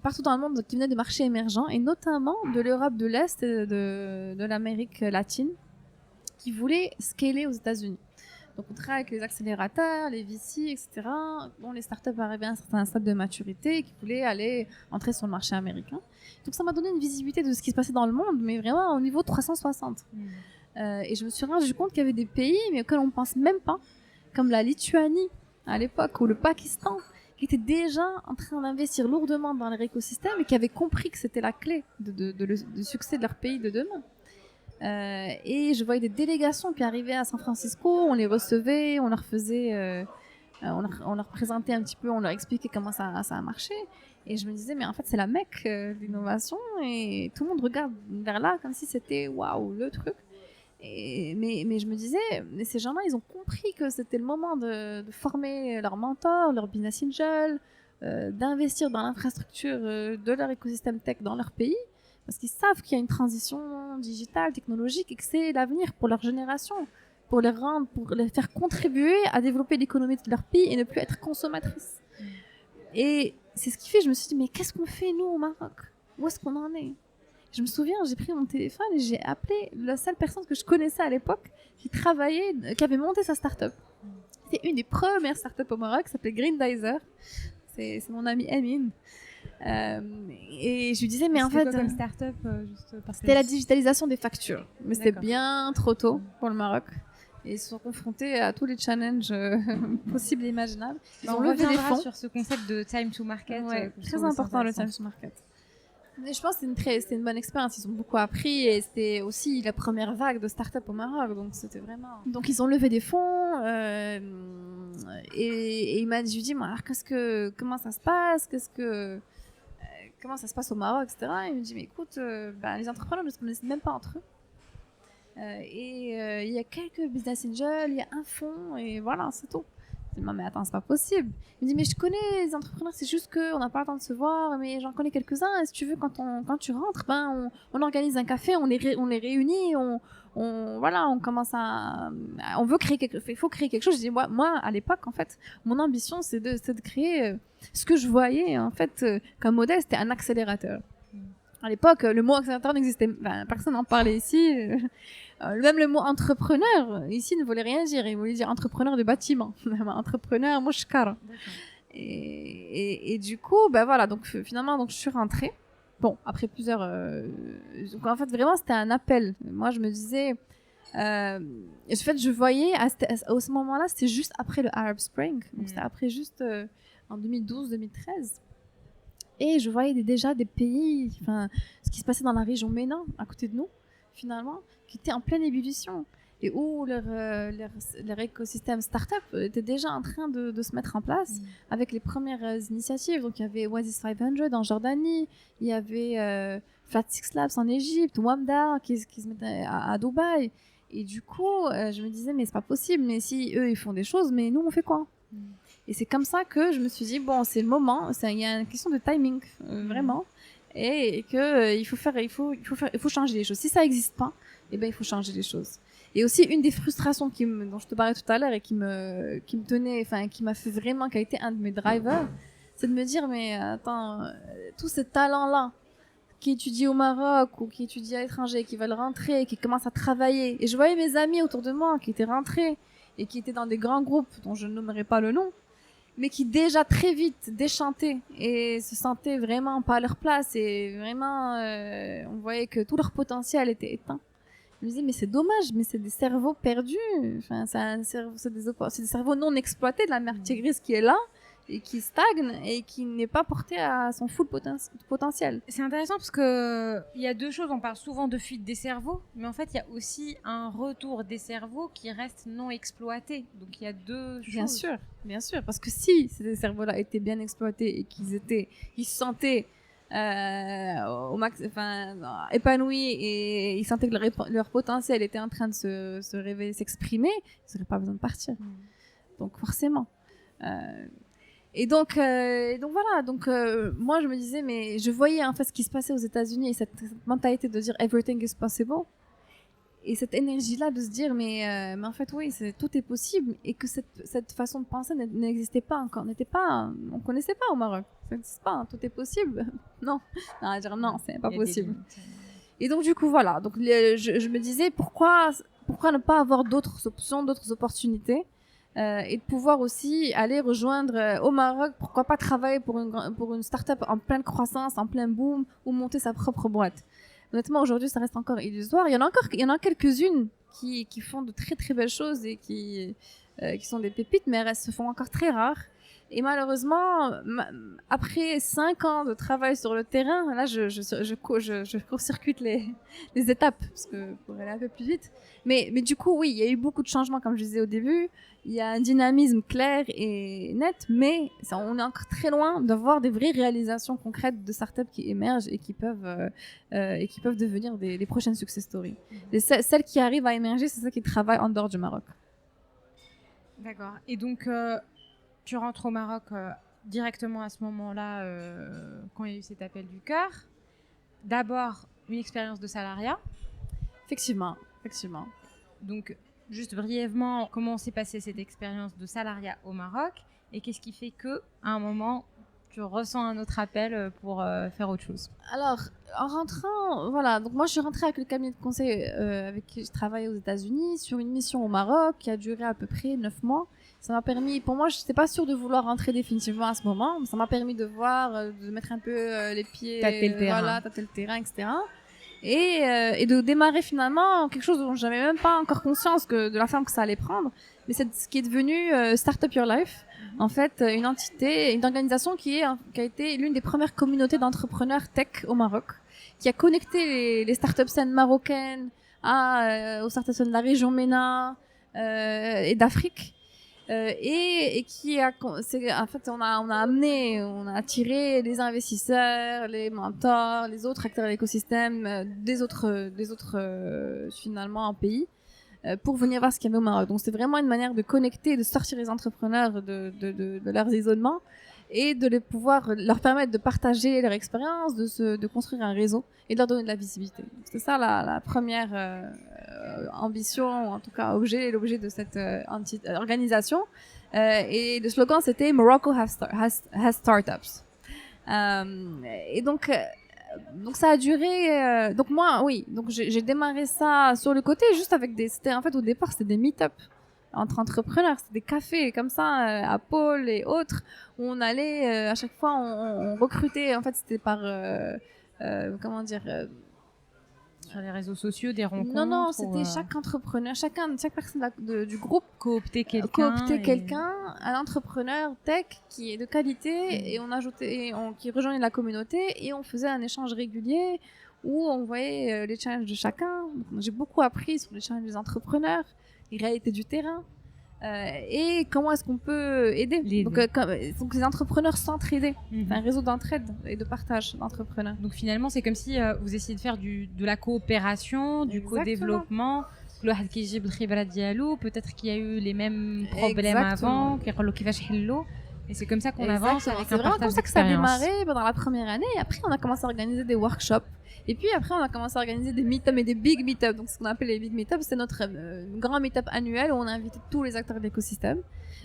partout dans le monde qui venaient des marchés émergents et notamment de l'Europe de l'Est et de l'Amérique latine qui voulaient scaler aux États-Unis. Donc on travaille avec les accélérateurs, les VC, etc. Bon, les startups arrivaient à un certain stade de maturité et qui voulaient aller entrer sur le marché américain. Donc ça m'a donné une visibilité de ce qui se passait dans le monde, mais vraiment au niveau 360. Et je me suis rendu compte qu'il y avait des pays mais auxquels on pense même pas, comme la Lituanie à l'époque ou le Pakistan, qui étaient déjà en train d'investir lourdement dans leur écosystème et qui avaient compris que c'était la clé du succès de leur pays de demain. Et je voyais des délégations qui arrivaient à San Francisco, on les recevait, on leur faisait, on leur présentait un petit peu, on leur expliquait comment ça a marché. Et je me disais, mais en fait, c'est la Mecque de l'innovation et tout le monde regarde vers là comme si c'était waouh, le truc. Mais je me disais, mais ces gens-là, ils ont compris que c'était le moment de former leurs mentors, leurs business angels, d'investir dans l'infrastructure de leur écosystème tech dans leur pays, parce qu'ils savent qu'il y a une transition digitale, technologique, et que c'est l'avenir pour leur génération, pour les faire contribuer à développer l'économie de leur pays et ne plus être consommatrices. Et c'est ce qui fait, je me suis dit, mais qu'est-ce qu'on fait nous au Maroc? Où est-ce qu'on en est? Je me souviens, j'ai pris mon téléphone et j'ai appelé la seule personne que je connaissais à l'époque qui avait monté sa start-up. C'était une des premières start-up au Maroc, qui s'appelait Greendizer. C'est mon ami Amine. Et je lui disais, mais en fait, quoi comme start-up, c'était la digitalisation des factures. Mais c'était bien trop tôt pour le Maroc. Et ils se sont confrontés à tous les challenges possibles et imaginables. Ils ont levé des fonds sur ce concept de time to market. Très important, le time to market. Mais je pense que c'était une bonne expérience. Ils ont beaucoup appris et c'était aussi la première vague de start-up au Maroc. Donc c'était vraiment. Donc ils ont levé des fonds et il m'a dit, je lui dis, alors comment ça se passe, comment ça se passe au Maroc, etc. Et il me dit, mais écoute, les entrepreneurs ne se connaissent même pas entre eux. Il y a quelques business angels, il y a un fonds et voilà, c'est tout. Je dis, mais attends, c'est pas possible. Il me dit, mais je connais les entrepreneurs, c'est juste qu'on n'a pas le temps de se voir, mais j'en connais quelques-uns. Et si tu veux, quand tu rentres, on organise un café, on les réunit, on commence on veut créer il faut créer quelque chose. Je dis, moi, à l'époque, en fait, mon ambition, c'est de créer ce que je voyais, en fait, comme modèle, c'était un accélérateur. À l'époque, le mot accélérateur n'existait pas, personne n'en parlait ici. Même le mot entrepreneur, ici, ne voulait rien dire. Il voulait dire entrepreneur de bâtiment. Entrepreneur mouchkara. Et du coup, voilà, donc finalement, donc, je suis rentrée. Bon, après plusieurs... donc en fait, vraiment, c'était un appel. Moi, je me disais... en fait, je voyais, à ce moment-là, c'était juste après le Arab Spring. Donc c'était après juste en 2012-2013. Et je voyais déjà des pays, ce qui se passait dans la région MENA, à côté de nous, finalement, qui étaient en pleine ébullition et où leur écosystème start-up était déjà en train de se mettre en place avec les premières initiatives. Donc, il y avait Oasis 500 en Jordanie, il y avait Flat Six Labs en Égypte, Wamda qui se mettait à Dubaï. Et du coup, je me disais, mais c'est pas possible, mais si eux, ils font des choses, mais nous, on fait quoi? Et c'est comme ça que je me suis dit, bon, c'est le moment, il y a une question de timing, vraiment, et que il faut changer les choses. Si ça n'existe pas, eh ben, il faut changer les choses. Et aussi, une des frustrations dont je te parlais tout à l'heure et qui me tenait, qui m'a fait vraiment, qui a été un de mes drivers, c'est de me dire, mais attends, tous ces talents-là, qui étudient au Maroc ou qui étudient à l'étranger, qui veulent rentrer, qui commencent à travailler. Et je voyais mes amis autour de moi qui étaient rentrés et qui étaient dans des grands groupes dont je ne nommerai pas le nom, mais qui déjà très vite déchantaient et se sentaient vraiment pas à leur place et vraiment on voyait que tout leur potentiel était éteint. Je me disais, mais c'est dommage, mais c'est des cerveaux perdus, c'est des cerveaux non exploités de la mère tigris qui est là et qui stagne et qui n'est pas porté à son full potentiel. C'est intéressant parce que il y a deux choses, on parle souvent de fuite des cerveaux, mais en fait il y a aussi un retour des cerveaux qui restent non exploités. Donc il y a deux choses. Bien sûr, parce que si ces cerveaux-là étaient bien exploités et ils se sentaient épanouis et ils sentaient que leur potentiel était en train de se révéler, s'exprimer, ils n'auraient pas besoin de partir. Donc forcément. Et donc voilà, moi je me disais, mais je voyais en fait ce qui se passait aux États-Unis et cette mentalité de dire everything is possible et cette énergie-là de se dire mais en fait oui, tout est possible et que cette façon de penser n'existait pas encore, on connaissait pas au Maroc, ça n'existe pas, tout est possible, non, à dire non, c'est pas possible. Et donc du coup voilà, donc je me disais pourquoi ne pas avoir d'autres options, d'autres opportunités. Et de pouvoir aussi aller rejoindre au Maroc, pourquoi pas travailler pour une start-up en pleine croissance, en plein boom, ou monter sa propre boîte. Honnêtement, aujourd'hui, ça reste encore illusoire. Il y en a quelques-unes qui font de très très belles choses et qui sont des pépites, mais elles se font encore très rares. Et malheureusement, après 5 ans de travail sur le terrain, là, je court-circuite les étapes, parce que pour aller un peu plus vite. Mais du coup, oui, il y a eu beaucoup de changements, comme je disais au début. Il y a un dynamisme clair et net, mais on est encore très loin d'avoir des vraies réalisations concrètes de startups qui émergent et qui peuvent devenir des prochaines success stories. Et celles qui arrivent à émerger, c'est celles qui travaillent en dehors du Maroc. D'accord. Et donc, tu rentres au Maroc directement à ce moment-là, quand il y a eu cet appel du cœur. D'abord, une expérience de salariat. Effectivement. Donc, juste brièvement, comment s'est passée cette expérience de salariat au Maroc et qu'est-ce qui fait qu'à un moment, tu ressens un autre appel pour faire autre chose? Alors, en rentrant, voilà, donc moi je suis rentrée avec le cabinet de conseil avec qui je travaillais aux États-Unis sur une mission au Maroc qui a duré à peu près 9 mois. Ça m'a permis, pour moi, je n'étais pas sûre de vouloir rentrer définitivement à ce moment, mais ça m'a permis de voir, de mettre un peu les pieds, tâter le terrain, etc. Et de démarrer finalement quelque chose dont j'avais même pas encore conscience de la forme que ça allait prendre, mais c'est ce qui est devenu Startup Your Life. En fait, une entité, une organisation qui a été l'une des premières communautés d'entrepreneurs tech au Maroc, qui a connecté les startups scènes marocaines aux startups scènes de la région MENA et d'Afrique. Et qui en fait, on a attiré les investisseurs, les mentors, les autres acteurs de l'écosystème, des autres finalement pays, pour venir voir ce qu'il y avait au Maroc. Donc c'est vraiment une manière de connecter, de sortir les entrepreneurs de leurs isolements et de pouvoir leur permettre de partager leur expérience, de construire un réseau et de leur donner de la visibilité. C'est ça la première ambition, ou en tout cas l'objet de cette organisation. Et le slogan c'était Morocco has startups. Et donc ça a duré. Donc moi, oui. Donc j'ai démarré ça sur le côté, juste avec c'était en fait au départ c'était des meet-up entre entrepreneurs, c'était des cafés comme ça à Pôle et autres où on allait à chaque fois on recrutait. En fait c'était par comment dire. Sur les réseaux sociaux, des rencontres. Non, c'était chaque entrepreneur, chaque personne du groupe coopter quelqu'un, un entrepreneur tech qui est de qualité et qui rejoignait la communauté et on faisait un échange régulier où on voyait les challenges de chacun. Donc, j'ai beaucoup appris sur les challenges des entrepreneurs, les réalités du terrain. Et comment est-ce qu'on peut aider. Donc les entrepreneurs s'entraider, un réseau d'entraide et de partage d'entrepreneurs. Donc finalement c'est comme si vous essayez de faire de la coopération, du co-développement. Peut-être qu'il y a eu les mêmes problèmes avant, et c'est comme ça qu'on avance avec un partage d'expérience. C'est vraiment comme ça que ça a démarré pendant la première année. Et après on a commencé à organiser des workshops. Et puis après, on a commencé à organiser des meet-ups et des big meet-ups. Donc, ce qu'on appelle les big meet-ups, c'est notre grand meet-up annuel où on a invité tous les acteurs de l'écosystème.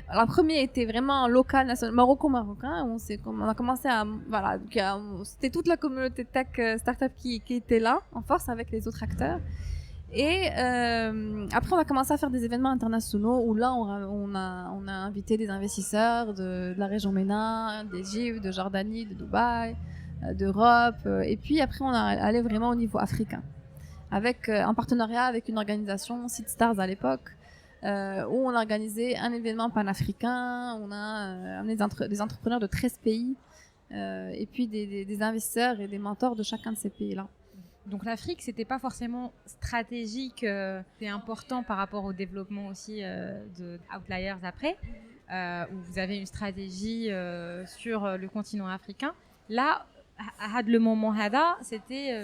Alors, le premier était vraiment local, national, marocain. On a commencé à, voilà, c'était toute la communauté tech startup qui était là, en force, avec les autres acteurs. Et après, on a commencé à faire des événements internationaux où là, on a invité des investisseurs de la région MENA, d'Égypte, de Jordanie, de Dubaï, d'Europe, et puis après on est allé vraiment au niveau africain avec en partenariat avec une organisation Seedstars à l'époque où on a organisé un événement panafricain. On a amené des entrepreneurs de 13 pays et puis des investisseurs et des mentors de chacun de ces pays-là. Donc l'Afrique, c'était pas forcément stratégique, c'est important par rapport au développement aussi de Outliers après, où vous avez une stratégie sur le continent africain. Là, le moment Hada, c'était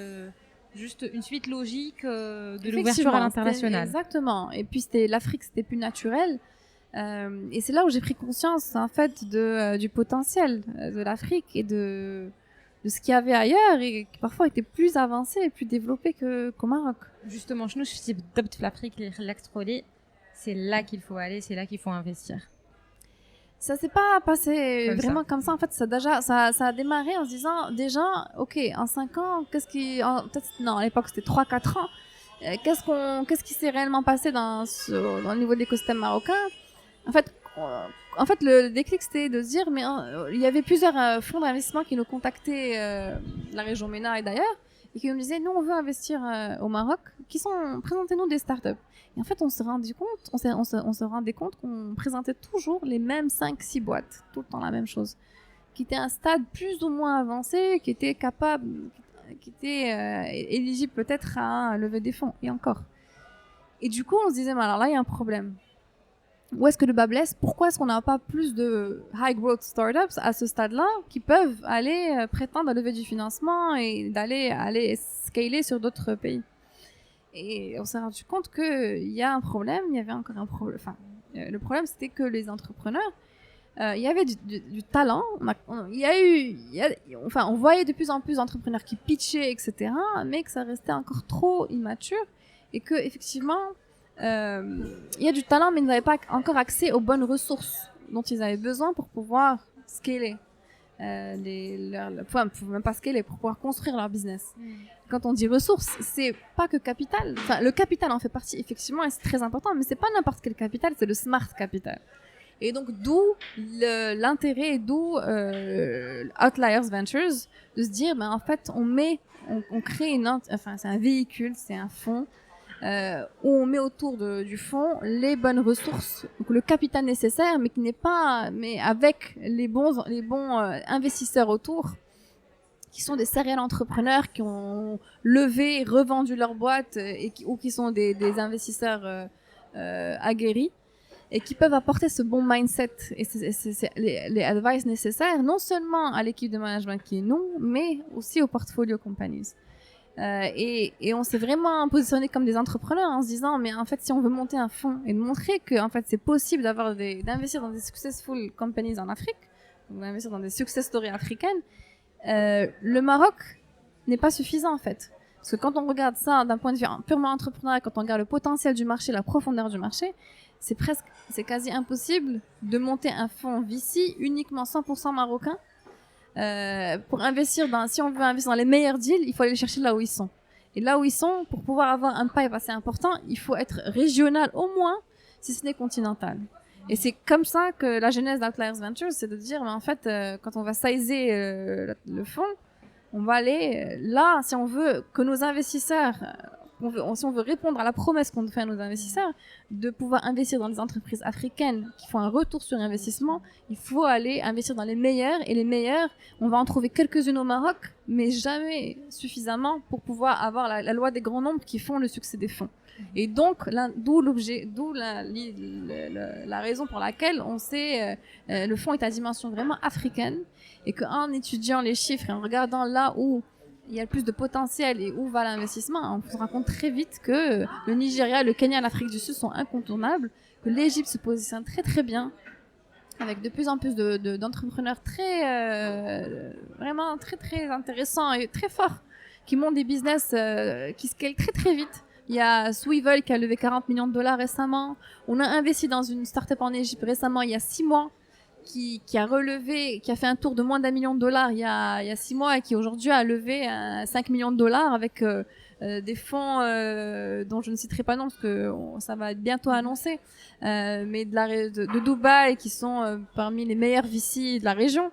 juste une suite logique de l'ouverture à l'international. Exactement. Et puis l'Afrique, c'était plus naturel. Et c'est là où j'ai pris conscience en fait du potentiel de l'Afrique et de ce qu'il y avait ailleurs et qui parfois était plus avancé et plus développé qu'au Maroc. Justement, je suis l'Afrique, c'est là qu'il faut aller, c'est là qu'il faut investir. Ça s'est pas passé vraiment comme ça. En fait, ça a démarré en se disant déjà, ok, en 5 ans, à l'époque c'était 3-4 ans, qu'est-ce qui s'est réellement passé dans le niveau de l'écosystème marocain. En fait, le déclic c'était de se dire, mais il y avait plusieurs fonds d'investissement qui nous contactaient de la région MENA et d'ailleurs, et qui nous disaient, nous, on veut investir au Maroc, présentez-nous des startups. Et en fait, on se rendait compte qu'on présentait toujours les mêmes 5-6 boîtes, tout le temps la même chose, qui étaient à un stade plus ou moins avancé, qui étaient éligibles peut-être à lever des fonds, et encore. Et du coup, on se disait, mais alors là, il y a un problème. Où est-ce que le bas blesse? Pourquoi est-ce qu'on n'a pas plus de high growth startups à ce stade-là qui peuvent aller prétendre à lever du financement et aller scaler sur d'autres pays? Et on s'est rendu compte qu'il y a un problème, il y avait encore un problème. Enfin, le problème, c'était que les entrepreneurs, il y avait du talent. On voyait de plus en plus d'entrepreneurs qui pitchaient, etc., mais que ça restait encore trop immature et que effectivement, il y a du talent, mais ils n'avaient pas encore accès aux bonnes ressources dont ils avaient besoin pour pouvoir scaler. Même pas scaler, pour pouvoir construire leur business. Quand on dit ressources, c'est pas que capital. Enfin, le capital en fait partie, effectivement, et c'est très important, mais c'est pas n'importe quel capital, c'est le smart capital. Et donc, d'où l'intérêt, d'où Outliers Ventures, de se dire, en fait, on crée c'est un véhicule, c'est un fonds, où on met autour du fonds les bonnes ressources, donc le capital nécessaire, mais avec les bons investisseurs autour, qui sont des serial entrepreneurs qui ont levé, revendu leur boîte ou qui sont des investisseurs aguerris et qui peuvent apporter ce bon mindset et les advice nécessaires, non seulement à l'équipe de management qui est nous, mais aussi aux portfolio companies. Et on s'est vraiment positionné comme des entrepreneurs en se disant, mais en fait, si on veut monter un fonds et montrer que en fait, c'est possible d'investir dans des successful companies en Afrique, d'investir dans des success stories africaines, le Maroc n'est pas suffisant en fait. Parce que quand on regarde ça d'un point de vue purement entrepreneurial, quand on regarde le potentiel du marché, la profondeur du marché, c'est quasi impossible de monter un fonds VC uniquement 100% marocain. Pour si on veut investir dans les meilleurs deals, il faut aller chercher là où ils sont. Et là où ils sont, pour pouvoir avoir un pipe assez important, il faut être régional au moins, si ce n'est continental. Et c'est comme ça que la genèse d'Outliers Ventures, c'est de dire, mais en fait, quand on va sizer le fonds, on va aller là, si on veut que nos investisseurs, si on veut répondre à la promesse qu'on fait à nos investisseurs, de pouvoir investir dans des entreprises africaines qui font un retour sur investissement, il faut aller investir dans les meilleurs. Et les meilleurs, on va en trouver quelques-unes au Maroc, mais jamais suffisamment pour pouvoir avoir la loi des grands nombres qui font le succès des fonds. Et donc, d'où la raison pour laquelle on sait le fonds est à dimension vraiment africaine et qu'en étudiant les chiffres et en regardant là où il y a le plus de potentiel et où va l'investissement, on se rend compte très vite que le Nigeria, le Kenya, l'Afrique du Sud sont incontournables, que l'Égypte se positionne très très bien avec de plus en plus d'entrepreneurs vraiment très très intéressants et très forts qui montent des business qui scalent très très vite. Il y a Swivel qui a levé 40 millions de dollars récemment. On a investi dans une start-up en Égypte récemment, il y a 6 mois, qui a fait un tour de moins d'1 million de dollars il y a 6 mois et qui aujourd'hui a levé 5 millions de dollars avec des fonds dont je ne citerai pas non parce que ça va être bientôt annoncé, mais de Dubaï qui sont parmi les meilleurs VC de la région.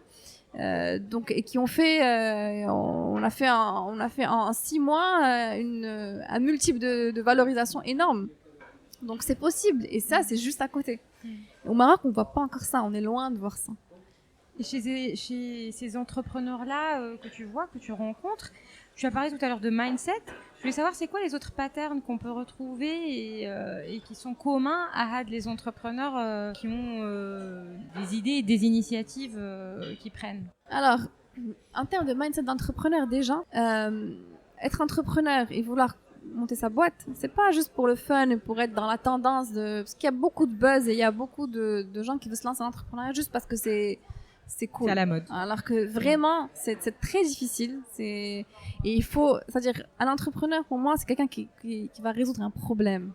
Donc et qui ont fait on a fait en 6 mois un multiple de valorisation énorme. Donc c'est possible et ça c'est juste à côté. Au Maroc on voit pas encore ça, on est loin de voir ça. Et chez ces entrepreneurs-là que tu vois, que tu rencontres, tu as parlé tout à l'heure de mindset. Je voulais savoir c'est quoi les autres patterns qu'on peut retrouver et qui sont communs à les entrepreneurs qui ont des idées et des initiatives qu'ils prennent. Alors, en termes de mindset d'entrepreneur déjà, être entrepreneur et vouloir monter sa boîte, c'est pas juste pour le fun et pour être dans la tendance parce qu'il y a beaucoup de buzz et il y a beaucoup de gens qui veulent se lancer en entrepreneuriat juste parce que c'est cool. C'est à la mode. Alors que vraiment, c'est très difficile. Et il faut, c'est-à-dire, un entrepreneur, pour moi, c'est quelqu'un qui va résoudre un problème.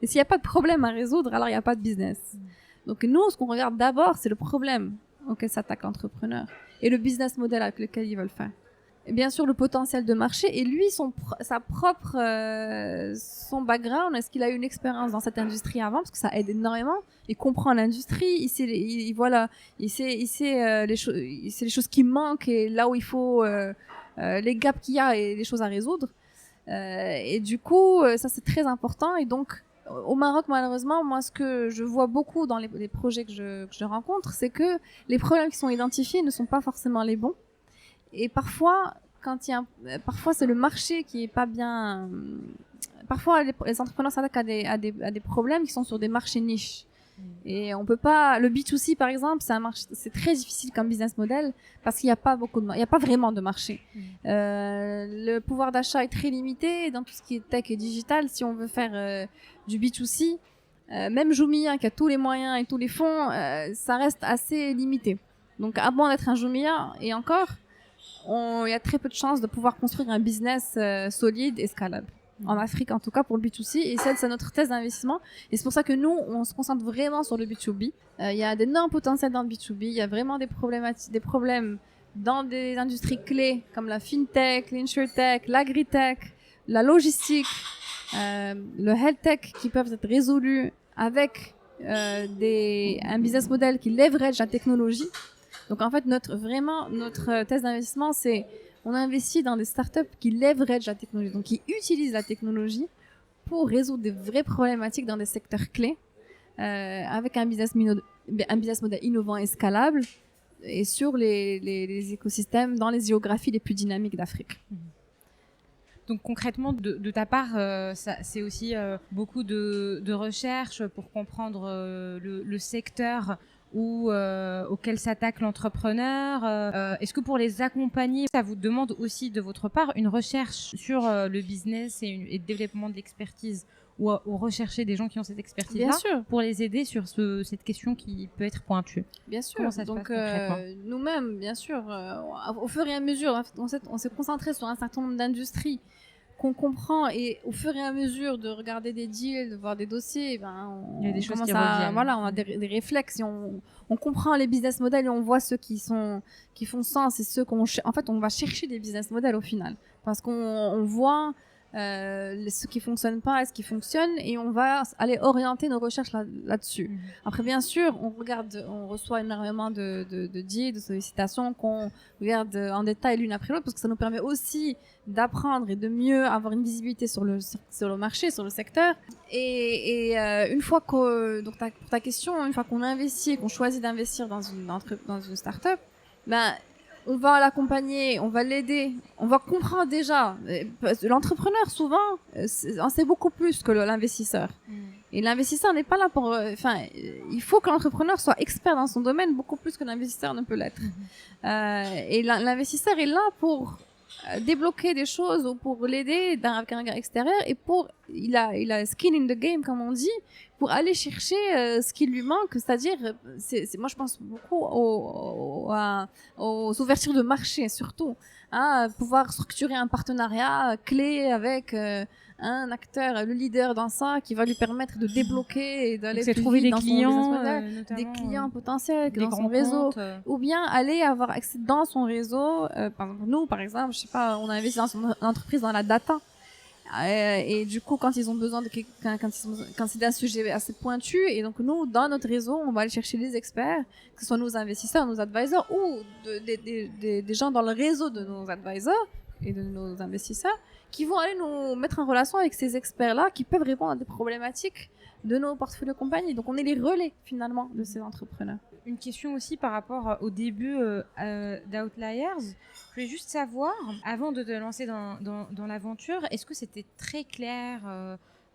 Et s'il n'y a pas de problème à résoudre, alors il n'y a pas de business. Donc nous, ce qu'on regarde d'abord, c'est le problème auquel s'attaque l'entrepreneur et le business model avec lequel ils veulent faire. Et bien sûr, le potentiel de marché et lui, son background, est-ce qu'il a eu une expérience dans cette industrie avant, parce que ça aide énormément. Il comprend l'industrie, il sait les choses qui manquent et là où il faut les gaps qu'il y a et les choses à résoudre. Et du coup, ça c'est très important. Et donc, au Maroc, malheureusement, moi, ce que je vois beaucoup dans les projets que je rencontre, c'est que les problèmes qui sont identifiés ne sont pas forcément les bons. Et parfois, parfois c'est le marché qui est pas bien. Parfois, les entrepreneurs s'attaquent à des problèmes qui sont sur des marchés niches. Et on peut pas. Le B2C, par exemple, c'est très difficile comme business model parce qu'il n'y a pas il y a pas vraiment de marché. Le pouvoir d'achat est très limité dans tout ce qui est tech et digital. Si on veut faire du B2C, même Jumia qui a tous les moyens et tous les fonds, ça reste assez limité. Donc, avant d'être un Jumia, et encore, il y a très peu de chances de pouvoir construire un business solide et scalable. En Afrique, en tout cas, pour le B2C. Et c'est notre thèse d'investissement. Et c'est pour ça que nous, on se concentre vraiment sur le B2B. Il y a d'énormes potentiels dans le B2B. Il y a vraiment des problèmes dans des industries clés comme la fintech, l'insurtech, l'agritech, la logistique, le health-tech qui peuvent être résolus avec un business model qui leverage la technologie. Donc, en fait, notre thèse d'investissement, c'est on investit dans des startups qui leverage la technologie, donc qui utilisent la technologie pour résoudre des vraies problématiques dans des secteurs clés, avec un business model innovant et scalable, et sur les écosystèmes dans les géographies les plus dynamiques d'Afrique. Donc concrètement, de ta part, c'est aussi beaucoup de recherche pour comprendre le secteur auquel s'attaque l'entrepreneur. Est-ce que pour les accompagner, ça vous demande aussi de votre part une recherche sur le business et le développement de l'expertise ou rechercher des gens qui ont cette expertise-là pour les aider sur cette question qui peut être pointue? Bien sûr. Comment ça se passe concrètement? Nous-mêmes, bien sûr, au fur et à mesure, on s'est concentré sur un certain nombre d'industries qu'on comprend, et au fur et à mesure de regarder des deals, de voir des dossiers, il y a des choses qui reviennent. Voilà, on a des réflexes, et on comprend les business models et on voit ceux qui font sens et ceux en fait, on va chercher des business models au final, parce qu'on voit ce qui fonctionne pas et ce qui fonctionne, et on va aller orienter nos recherches là-dessus. Après, bien sûr, on reçoit énormément de deals, de sollicitations qu'on regarde en détail l'une après l'autre, parce que ça nous permet aussi d'apprendre et de mieux avoir une visibilité sur le marché, sur le secteur. Et une fois donc pour ta question, une fois qu'on investit et qu'on choisit d'investir dans une start-up, on va l'accompagner, on va l'aider, on va comprendre déjà. L'entrepreneur, souvent, en sait beaucoup plus que l'investisseur. Et l'investisseur n'est pas là pour... il faut que l'entrepreneur soit expert dans son domaine beaucoup plus que l'investisseur ne peut l'être. Et l'investisseur est là pour débloquer des choses ou pour l'aider avec un regard extérieur, et il a skin in the game, comme on dit, pour aller chercher ce qui lui manque, c'est-à-dire, moi je pense beaucoup aux ouvertures de marché, surtout, pouvoir structurer un partenariat clé avec un acteur, le leader dans ça, qui va lui permettre de débloquer et d'aller plus trouver vite des dans clients, son business model, des clients potentiels dans son réseau, ou bien aller avoir accès dans son réseau. Nous, par exemple, je sais pas, on a investi dans une entreprise dans la data. Et du coup, quand ils ont besoin quand c'est un sujet assez pointu, et donc nous, dans notre réseau, on va aller chercher les experts, que ce soit nos investisseurs, nos advisors, ou des gens dans le réseau de nos advisors et de nos investisseurs, qui vont aller nous mettre en relation avec ces experts-là, qui peuvent répondre à des problématiques de nos portefeuilles de compagnie. Donc on est les relais, finalement, de ces entrepreneurs. Une question aussi par rapport au début d'Outliers. Je voulais juste savoir, avant de te lancer dans l'aventure, est-ce que c'était très clair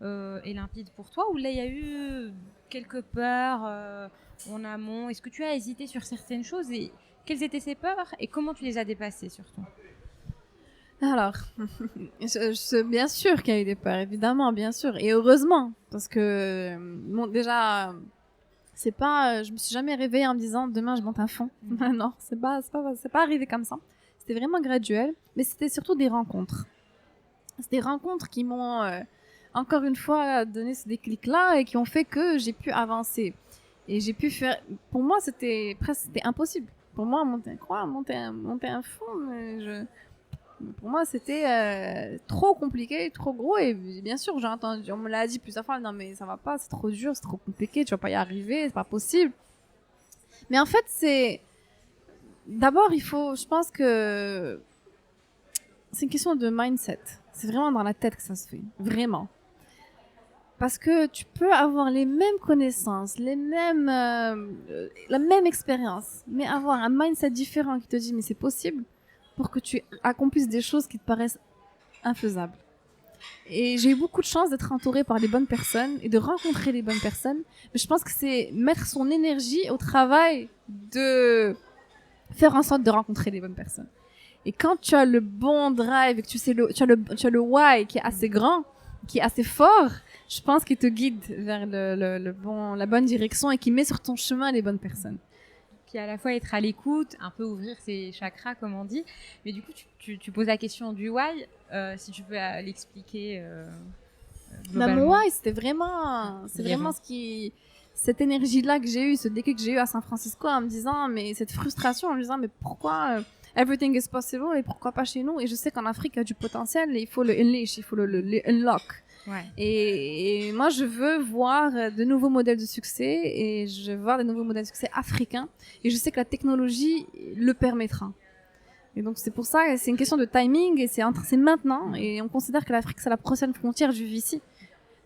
et limpide pour toi, ou là il y a eu quelques peurs en amont? Est-ce que tu as hésité sur certaines choses, et quelles étaient ces peurs et comment tu les as dépassées surtout? Alors, bien sûr qu'il y a eu des peurs, évidemment, bien sûr, et heureusement, parce que déjà, je me suis jamais réveillée en me disant demain je monte un fonds. Non, c'est pas arrivé comme ça. C'était vraiment graduel, mais c'était surtout des rencontres. C'est des rencontres qui m'ont encore une fois donné ce déclic-là et qui ont fait que j'ai pu avancer. Et j'ai pu faire. Pour moi, c'était impossible. Pour moi, monter un fonds, pour moi, c'était trop compliqué, trop gros. Et bien sûr, j'ai entendu, on me l'a dit plusieurs fois, non mais ça va pas, c'est trop dur, c'est trop compliqué, tu vas pas y arriver, c'est pas possible. Mais en fait, d'abord, je pense que c'est une question de mindset. C'est vraiment dans la tête que ça se fait. Vraiment. Parce que tu peux avoir les mêmes connaissances, la même expérience, mais avoir un mindset différent qui te dit mais c'est possible pour que tu accomplisses des choses qui te paraissent infaisables. Et j'ai eu beaucoup de chance d'être entourée par les bonnes personnes et de rencontrer les bonnes personnes. Mais je pense que c'est mettre son énergie au travail de faire en sorte de rencontrer les bonnes personnes. Et quand tu as le bon drive et que tu as le why qui est assez grand, qui est assez fort, je pense qu'il te guide vers la bonne direction et qui met sur ton chemin les bonnes personnes. Puis à la fois être à l'écoute, un peu ouvrir ses chakras, comme on dit. Mais du coup, tu poses la question du why, si tu peux l'expliquer globalement. Mon why, c'est vraiment cette énergie-là que j'ai eue, ce déclic que j'ai eu à San Francisco en me disant, mais cette frustration en me disant, mais pourquoi everything is possible et pourquoi pas chez nous? Et je sais qu'en Afrique, il y a du potentiel et il faut le unleash, il faut le unlock. Ouais. Et moi, je veux voir de nouveaux modèles de succès et je veux voir de nouveaux modèles de succès africains. Et je sais que la technologie le permettra. Et donc, c'est pour ça que c'est une question de timing et c'est maintenant. Et on considère que l'Afrique, c'est la prochaine frontière du VC.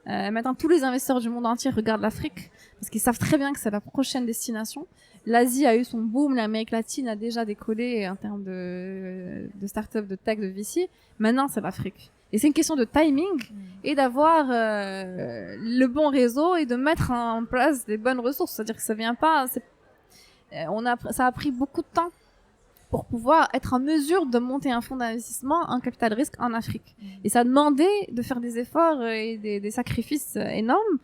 Maintenant, tous les investisseurs du monde entier regardent l'Afrique parce qu'ils savent très bien que c'est la prochaine destination. L'Asie a eu son boom, l'Amérique latine a déjà décollé en termes de start-up, de tech, de VC. Maintenant, c'est l'Afrique. Et c'est une question de timing et d'avoir le bon réseau et de mettre en place des bonnes ressources. C'est-à-dire que ça vient pas. Ça a pris beaucoup de temps pour pouvoir être en mesure de monter un fonds d'investissement en capital risque en Afrique. Et ça a demandé de faire des efforts et des sacrifices énormes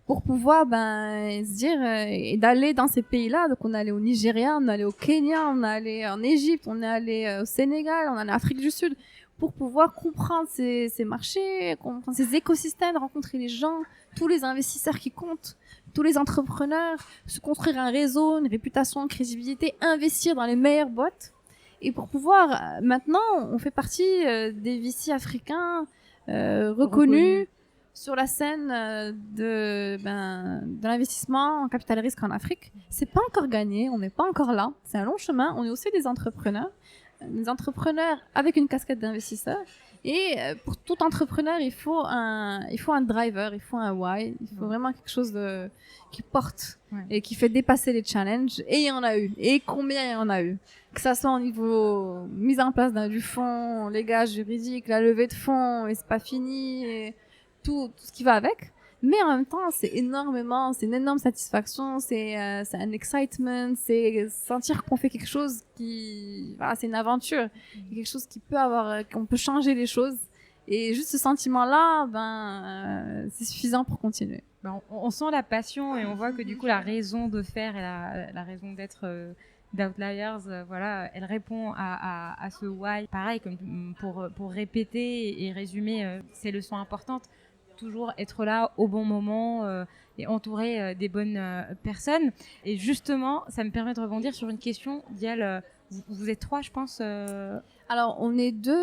pour pouvoir se dire et d'aller dans ces pays-là. Donc on est allé au Nigeria, on est allé au Kenya, on est allé en Égypte, on est allé au Sénégal, on est allé en Afrique du Sud pour pouvoir comprendre ces marchés, comprendre ces écosystèmes, rencontrer les gens, tous les investisseurs qui comptent, tous les entrepreneurs, se construire un réseau, une réputation, une crédibilité, investir dans les meilleures boîtes. Et pour pouvoir, maintenant, on fait partie des VC africains reconnus sur la scène de l'investissement en capital risque en Afrique. C'est pas encore gagné, on n'est pas encore là. C'est un long chemin. On est aussi des entrepreneurs avec une casquette d'investisseur. Et pour tout entrepreneur, il faut un driver, il faut un why, il faut vraiment quelque chose qui porte et qui fait dépasser les challenges. Et il y en a eu. Et combien il y en a eu? Que ça soit au niveau mise en place du fonds, les gages juridiques, la levée de fonds, et c'est pas fini, et tout ce qui va avec. Mais en même temps, c'est une énorme satisfaction, c'est un excitement, c'est sentir qu'on fait quelque chose c'est une aventure, quelque chose qu'on peut changer les choses. Et juste ce sentiment-là, c'est suffisant pour continuer. On sent la passion et on voit que du coup, la raison de faire et la raison d'être d'Outliers, elle répond à ce why. Pareil, comme pour répéter et résumer ces leçons importantes. Toujours être là au bon moment et entouré des bonnes personnes. Et justement, ça me permet de rebondir sur une question. Dial, vous êtes 3, je pense. Alors, on est 2,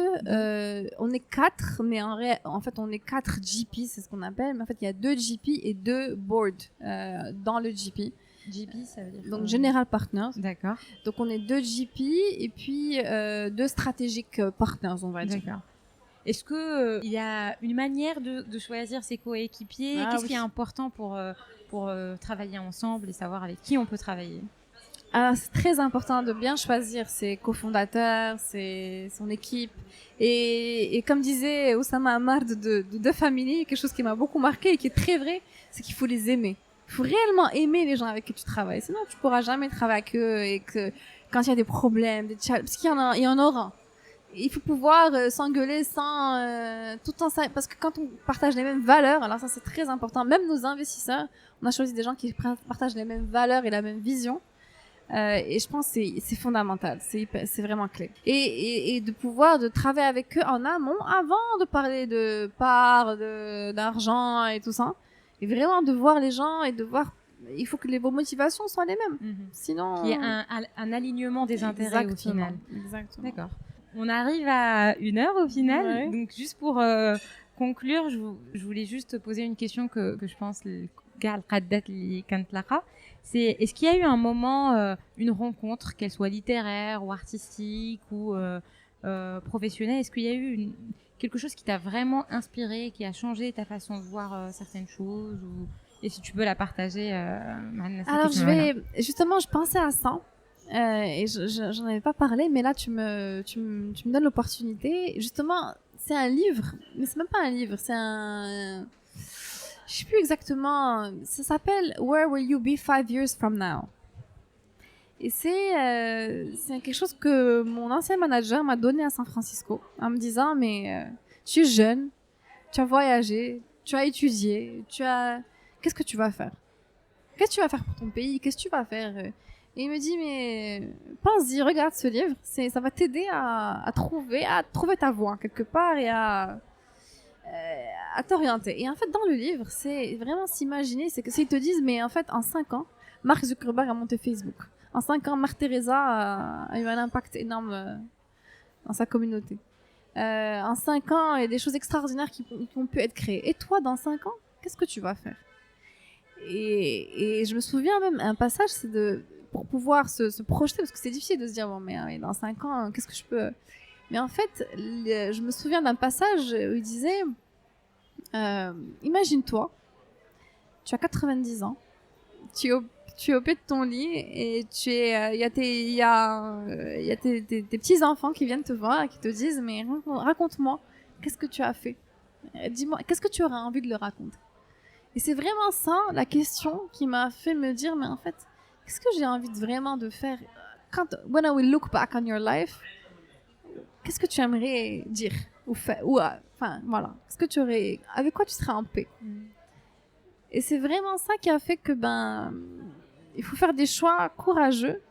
on est 4, mais en fait, on est 4 GP, c'est ce qu'on appelle. Mais en fait, il y a 2 GP et 2 boards dans le GP. GP, ça veut dire donc General Partners. D'accord. Donc, on est 2 GP et puis 2 stratégiques partners, on va dire. D'accord. Est-ce que il y a une manière de choisir ses coéquipiers? Qu'est-ce qui est important pour travailler ensemble et savoir avec qui on peut travailler? Alors, c'est très important de bien choisir ses cofondateurs, son équipe. Et comme disait Oussama Ammar de The Family, quelque chose qui m'a beaucoup marqué et qui est très vrai, c'est qu'il faut les aimer. Il faut réellement aimer les gens avec qui tu travailles. Sinon, tu pourras jamais travailler avec eux et que quand il y a des problèmes, des challenges, parce qu'il y en aura. Il faut pouvoir s'engueuler tout en ça, parce que quand on partage les mêmes valeurs, alors ça c'est très important. Même nos investisseurs, on a choisi des gens qui partagent les mêmes valeurs et la même vision. Et je pense que c'est fondamental, c'est vraiment clé. Et de pouvoir de travailler avec eux en amont avant de parler de parts, d'argent et tout ça. Et vraiment de voir les gens et de voir. Il faut que vos motivations soient les mêmes. Sinon. Qu'il y ait un alignement des intérêts au final. Exactement. D'accord. On arrive à 1 heure au final. Ouais. Donc, juste pour conclure, je voulais juste poser une question que je pense c'est est-ce qu'il y a eu un moment, une rencontre, qu'elle soit littéraire ou artistique ou professionnelle, est-ce qu'il y a eu quelque chose qui t'a vraiment inspiré, qui a changé ta façon de voir certaines choses et si tu peux la partager Alors, justement, je pensais à ça. Et j'en avais pas parlé, mais là, tu me donnes l'opportunité. Justement, c'est un livre, mais c'est même pas un livre, c'est je sais plus exactement, ça s'appelle Where Will You Be 5 Years From Now? Et c'est quelque chose que mon ancien manager m'a donné à San Francisco, en me disant, mais tu es jeune, tu as voyagé, tu as étudié, qu'est-ce que tu vas faire? Qu'est-ce que tu vas faire pour ton pays? Qu'est-ce que tu vas faire? Et il me dit, mais pense-y, regarde ce livre, ça va t'aider à trouver ta voie quelque part et à t'orienter. Et en fait, dans le livre, c'est vraiment s'imaginer, c'est que s'ils te disent, mais en fait, en 5 ans, Mark Zuckerberg a monté Facebook. En 5 ans, Mère Teresa a eu un impact énorme dans sa communauté. En 5 ans, il y a des choses extraordinaires qui ont pu être créées. Et toi, dans 5 ans, qu'est-ce que tu vas faire? Et je me souviens même, un passage, c'est pour pouvoir se projeter, parce que c'est difficile de se dire, bon, mais dans 5 ans, qu'est-ce que je peux... Mais en fait, je me souviens d'un passage où il disait, imagine-toi, tu as 90 ans, tu es au pied de ton lit et il y a tes petits-enfants qui viennent te voir et qui te disent, mais raconte-moi, qu'est-ce que tu as fait? Dis-moi, qu'est-ce que tu aurais envie de leur raconter? Et c'est vraiment ça, la question qui m'a fait me dire, mais en fait, qu'est-ce que j'ai envie vraiment de faire when I will look back on your life, qu'est-ce que tu aimerais dire ou faire, enfin, voilà, qu'est-ce que tu aurais, avec quoi tu serais en paix? Et c'est vraiment ça qui a fait que, il faut faire des choix courageux,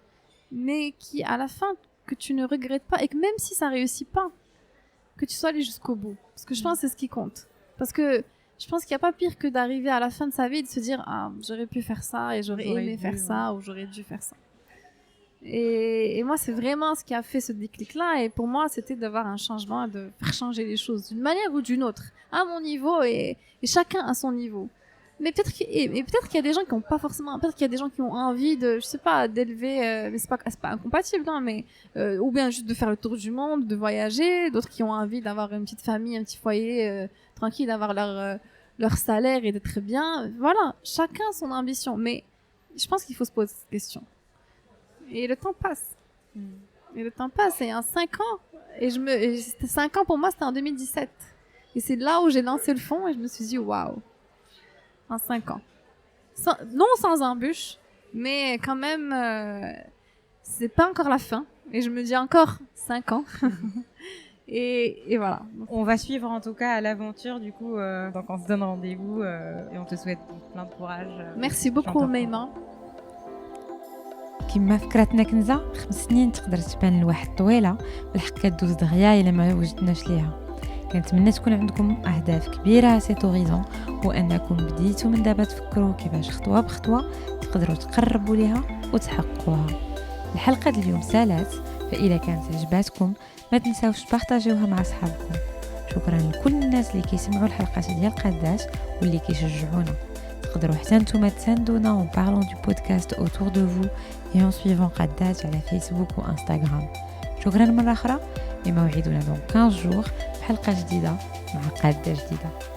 mais qui, à la fin, que tu ne regrettes pas et que même si ça réussit pas, que tu sois allé jusqu'au bout. Parce que je pense que c'est ce qui compte. Parce que je pense qu'il n'y a pas pire que d'arriver à la fin de sa vie et de se dire, ah, j'aurais pu faire ça et j'aurais aimé faire ça ou j'aurais dû faire ça. Et moi, c'est vraiment ce qui a fait ce déclic-là. Et pour moi, c'était d'avoir un changement, de faire changer les choses d'une manière ou d'une autre, à mon niveau et chacun à son niveau. Mais peut-être qu'il y a des gens qui ont pas forcément, peut-être qu'il y a des gens qui ont envie de, je sais pas, d'élever, mais c'est pas incompatible, non, mais ou bien juste de faire le tour du monde, de voyager, d'autres qui ont envie d'avoir une petite famille, un petit foyer tranquille, d'avoir leur salaire et d'être bien. Voilà, chacun son ambition, mais je pense qu'il faut se poser cette question. Et le temps passe. Et le temps passe, et en 5 ans, et 5 ans pour moi, c'était en 2017. Et c'est là où j'ai lancé le fond et je me suis dit, waouh. En 5 ans. Non sans embûche, mais quand même, c'est pas encore la fin. Et je me dis encore 5 ans. et voilà. On va suivre en tout cas à l'aventure, du coup. Donc on se donne rendez-vous et on te souhaite plein de courage. Merci beaucoup, Maïma. كما فكرتنا كنزة 5 سنين تقدر تبان لواحد طويلة، بالحق كدوز دغيا إلا ما وجدناش ليها. كنتمنى تكون عندكم أهداف كبيرة سي توريزون وأنكم بديتوا من دابا تفكروا كيفاش خطوة بخطوة تقدروا تقربوا ليها وتحققوها. الحلقة اليوم سالات، فإذا كانت عجباتكم ما تنساوش تبارطاجيوها مع أصحابكم. شكرا لكل الناس اللي كيسمعوا الحلقات ديال قادات واللي كيشجعونا. تقدروا حتى نتوما تساندونا en parlant du podcast autour de vous et en suivant قادات على فيسبوك وانستغرام. شكرا مرة أخرى، وموعدنا دون 15 jours بحلقة جديدة مع قادة جديدة.